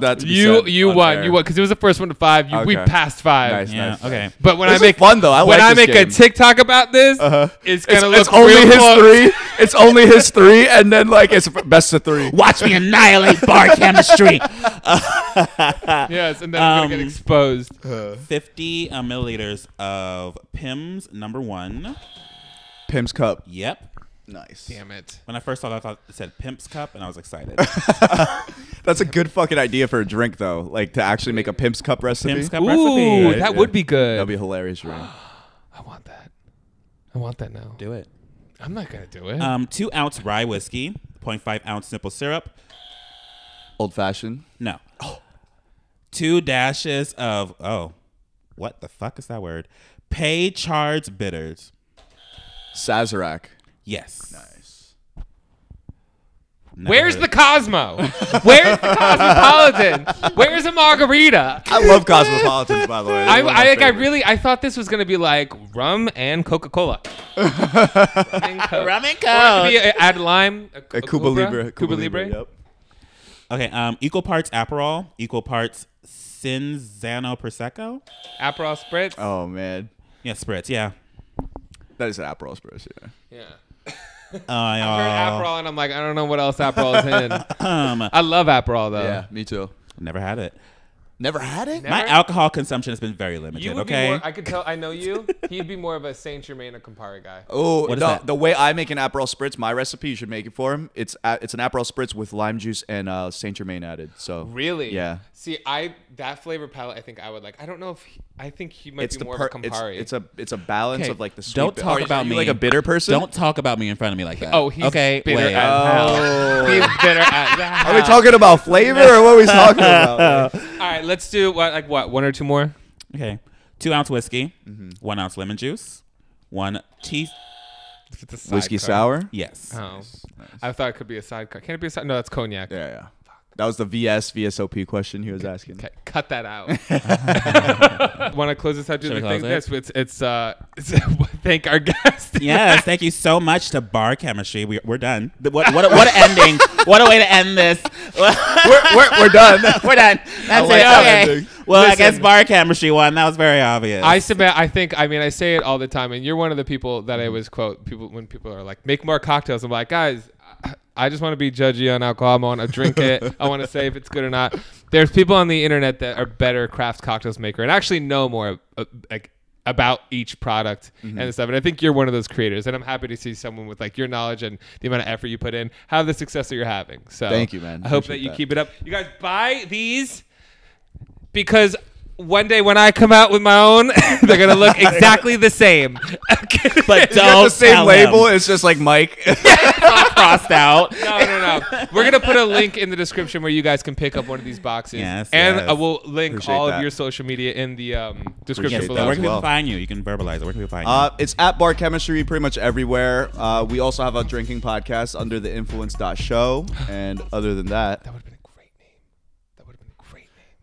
Speaker 4: that to be said
Speaker 1: You
Speaker 4: on
Speaker 1: won.
Speaker 4: air.
Speaker 1: You won because it was the first one to 5. We
Speaker 4: Okay.
Speaker 1: passed 5.
Speaker 4: Nice,
Speaker 2: Yeah.
Speaker 4: nice.
Speaker 2: Okay.
Speaker 1: But when
Speaker 4: This
Speaker 1: I
Speaker 4: is
Speaker 1: make
Speaker 4: fun though. I
Speaker 1: when
Speaker 4: like
Speaker 1: I
Speaker 4: this
Speaker 1: make a
Speaker 4: game.
Speaker 1: TikTok about this, it's gonna look
Speaker 4: It's only
Speaker 1: real
Speaker 4: his
Speaker 1: close.
Speaker 4: 3. It's only his 3, and then like it's best of 3.
Speaker 2: Watch me annihilate bar chemistry.
Speaker 1: Yes, and then I'm gonna get exposed.
Speaker 2: 50 milliliters of Pimm's number 1.
Speaker 4: Pim's Cup.
Speaker 2: Yep.
Speaker 4: Nice.
Speaker 1: Damn it.
Speaker 2: When I first saw that, I thought it said Pimp's Cup, and I was excited.
Speaker 4: That's a good fucking idea for a drink though. Like to actually make a Pimp's Cup recipe.
Speaker 2: Pimp's Cup
Speaker 1: Ooh,
Speaker 2: recipe.
Speaker 1: that would be good.
Speaker 4: That'd be hilarious, right?
Speaker 1: I want that. I want that now.
Speaker 2: Do it.
Speaker 1: I'm not gonna do it.
Speaker 2: 2 ounce rye whiskey, 0.5 ounce simple syrup.
Speaker 4: Old fashioned.
Speaker 2: No. 2 dashes of what the fuck is that word? Pay charge bitters.
Speaker 4: Sazerac.
Speaker 2: Yes.
Speaker 4: Nice.
Speaker 2: Never
Speaker 1: Where's
Speaker 2: heard
Speaker 1: the
Speaker 2: of
Speaker 1: Cosmo? Where's the Cosmopolitan? Where's a margarita?
Speaker 4: I love Cosmopolitans, by the way.
Speaker 1: I thought this was gonna be like rum and Coca-Cola. Rum and Coke.
Speaker 2: Rum and
Speaker 1: Or it could be
Speaker 2: Coke.
Speaker 1: add lime.
Speaker 4: A Cuba Libre.
Speaker 1: Cuba Libre.
Speaker 4: Yep.
Speaker 2: Okay. Equal parts Aperol, equal parts Cinzano Prosecco.
Speaker 1: Aperol Spritz.
Speaker 4: Oh man,
Speaker 2: Yeah, Spritz. Yeah.
Speaker 4: that is an Aperol Spritz. Yeah.
Speaker 1: Yeah.
Speaker 2: I
Speaker 1: I heard Aperol and I'm like, I don't know what else Aperol is in. I love Aperol though.
Speaker 4: Yeah, me too.
Speaker 2: Never had it.
Speaker 4: Never had it.
Speaker 2: My alcohol consumption has been very limited.
Speaker 1: You would
Speaker 2: Okay.
Speaker 1: be more, I could tell. I know you. He'd be more of a Saint Germain or Campari guy.
Speaker 4: Oh,
Speaker 2: What is
Speaker 4: no,
Speaker 2: that?
Speaker 4: the way I make an Aperol Spritz, my recipe, you should make it for him. It's an Aperol Spritz with lime juice and Saint Germain added. So
Speaker 1: Really?
Speaker 4: Yeah.
Speaker 1: See, that flavor palette, I think I would like. I don't know if I think he might
Speaker 4: it's
Speaker 1: be
Speaker 4: the
Speaker 1: more of a Campari.
Speaker 4: it's a balance
Speaker 2: Okay,
Speaker 4: of like the sweet.
Speaker 2: don't talk
Speaker 4: Are
Speaker 2: about
Speaker 4: you
Speaker 2: me.
Speaker 4: like a bitter person.
Speaker 2: Don't talk about me in front of me like that.
Speaker 1: Oh, he's
Speaker 2: okay.
Speaker 1: bitter
Speaker 2: wait.
Speaker 1: as hell. He's bitter as
Speaker 4: Are we talking about flavor or what are we talking about?
Speaker 1: All right, let's do what 1 or 2 more.
Speaker 2: Okay. 2 ounce whiskey, 1 ounce lemon juice, 1
Speaker 1: If it's a
Speaker 4: Whiskey
Speaker 1: sidecar.
Speaker 4: sour.
Speaker 2: Yes.
Speaker 1: Oh,
Speaker 4: Nice.
Speaker 1: I thought it could be a sidecar. Can it be a sidecar? No, that's cognac.
Speaker 4: Yeah. That was the VSOP question he was asking.
Speaker 1: Okay, cut that out. Want to close this out? Do
Speaker 2: Should
Speaker 1: the
Speaker 2: we
Speaker 1: thing.
Speaker 2: close
Speaker 1: It's thank our guest.
Speaker 2: Yes, thank you so much to Bar Chemistry. We're done. What an ending. What a way to end this.
Speaker 4: we're done.
Speaker 2: We're done. That's
Speaker 4: like
Speaker 2: it.
Speaker 4: that
Speaker 2: Okay.
Speaker 4: ending.
Speaker 2: Well, I
Speaker 1: Listen.
Speaker 2: guess Bar Chemistry won. That was very obvious.
Speaker 1: I say it all the time, and you're one of the people that I always quote. When people are like, make more cocktails. I'm like, guys, I just want to be judgy on alcohol. I want to drink it. I want to say if it's good or not. There's people on the internet that are better craft cocktails maker and actually know more about each product and stuff. And I think you're one of those creators, and I'm happy to see someone with like your knowledge and the amount of effort you put in have the success that you're having. So
Speaker 4: Thank you, man.
Speaker 1: I hope that
Speaker 4: Appreciate
Speaker 1: you
Speaker 4: that.
Speaker 1: keep it up. You guys buy these because one day when I come out with my own, they're gonna look exactly the same.
Speaker 2: but
Speaker 4: It's got
Speaker 2: don't
Speaker 4: the same
Speaker 2: tell
Speaker 4: label.
Speaker 2: him.
Speaker 4: It's just like Mike.
Speaker 2: All crossed out.
Speaker 1: No. We're gonna put a link in the description where you guys can pick up one of these boxes.
Speaker 2: Yes,
Speaker 1: and
Speaker 2: yes.
Speaker 1: we'll link
Speaker 4: Appreciate
Speaker 1: all
Speaker 4: that.
Speaker 1: of your social media in the description
Speaker 4: Appreciate
Speaker 2: Yes,
Speaker 1: below.
Speaker 2: where can
Speaker 4: well.
Speaker 2: people find you? You can verbalize it. Where can people find you?
Speaker 4: It's at Bar Chemistry pretty much everywhere. We also have a drinking podcast under the influence.show. And other than that,
Speaker 1: That would have been a great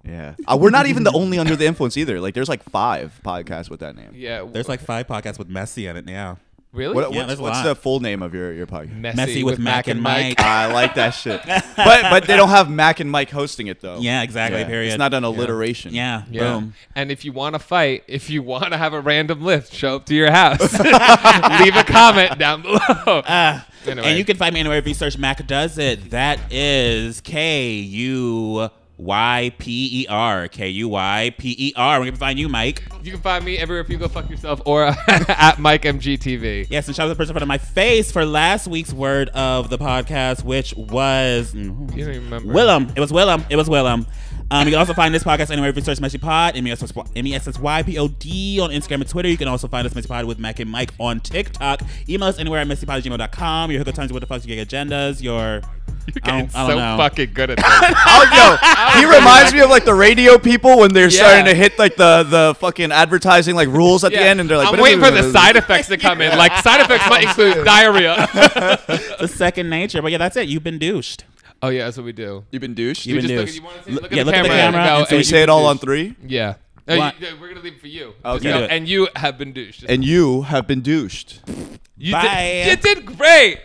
Speaker 1: name.
Speaker 4: yeah. We're not even the only Under the Influence either. Like, there's like 5 podcasts with that name.
Speaker 1: Yeah.
Speaker 2: There's like 5 podcasts with Messy in it now.
Speaker 1: really
Speaker 2: Yeah, there's a
Speaker 4: What's
Speaker 2: lot.
Speaker 4: the full name of your podcast?
Speaker 1: messy,
Speaker 2: with Mac and Mike.
Speaker 4: I like that shit. But they don't have Mac and Mike hosting it, though.
Speaker 2: Yeah, exactly.
Speaker 4: Yeah.
Speaker 2: Period.
Speaker 4: It's not an alliteration.
Speaker 2: Yeah.
Speaker 1: Yeah.
Speaker 2: Boom.
Speaker 1: And if you want to fight, if you want to have a random lift, show up to your house. Leave a comment down below. Anyway.
Speaker 2: And you can find me anywhere if you search Mac Does It. That is KUYPER. KUYPER. Where can we find you, Mike?
Speaker 1: You can find me everywhere if you go fuck yourself or at MikeMGTV.
Speaker 2: Yes, and shout out to the person in front of my face for last week's word of the podcast, which was
Speaker 1: You don't even remember.
Speaker 2: Willem. It was Willem. You can also find this podcast anywhere if you search MessyPod, MESSYPOD on Instagram and Twitter. You can also find us MessyPod with Mac and Mike on TikTok. Email us anywhere at messypod@gmail.com. Your hookup times, what the fuck, your gig agendas, your...
Speaker 1: You're getting
Speaker 2: I don't
Speaker 1: so
Speaker 2: know.
Speaker 1: fucking good at this.
Speaker 4: He reminds me of like the radio people when they're starting
Speaker 1: Yeah.
Speaker 4: to hit like the fucking advertising like rules at the end, and they're like,
Speaker 1: I'm waiting for the side effects to come in. Like, side effects might include diarrhea.
Speaker 2: The second nature. But yeah, that's it. You've been douched.
Speaker 1: Oh, yeah, that's what we do.
Speaker 4: You've been douched.
Speaker 2: You've
Speaker 1: We
Speaker 2: been
Speaker 1: just
Speaker 2: douched.
Speaker 1: look
Speaker 2: Yeah,
Speaker 1: at the camera and go,
Speaker 2: and
Speaker 4: So we
Speaker 1: "Hey,
Speaker 4: say
Speaker 1: you've
Speaker 4: it all
Speaker 1: been
Speaker 4: on
Speaker 1: douched."
Speaker 4: 3.
Speaker 1: Yeah.
Speaker 2: What?
Speaker 1: We're going to leave it for you.
Speaker 4: Okay.
Speaker 1: Just go,
Speaker 2: Do it.
Speaker 1: and you have been douched.
Speaker 4: And you have been douched.
Speaker 1: You
Speaker 2: Bye.
Speaker 1: did great.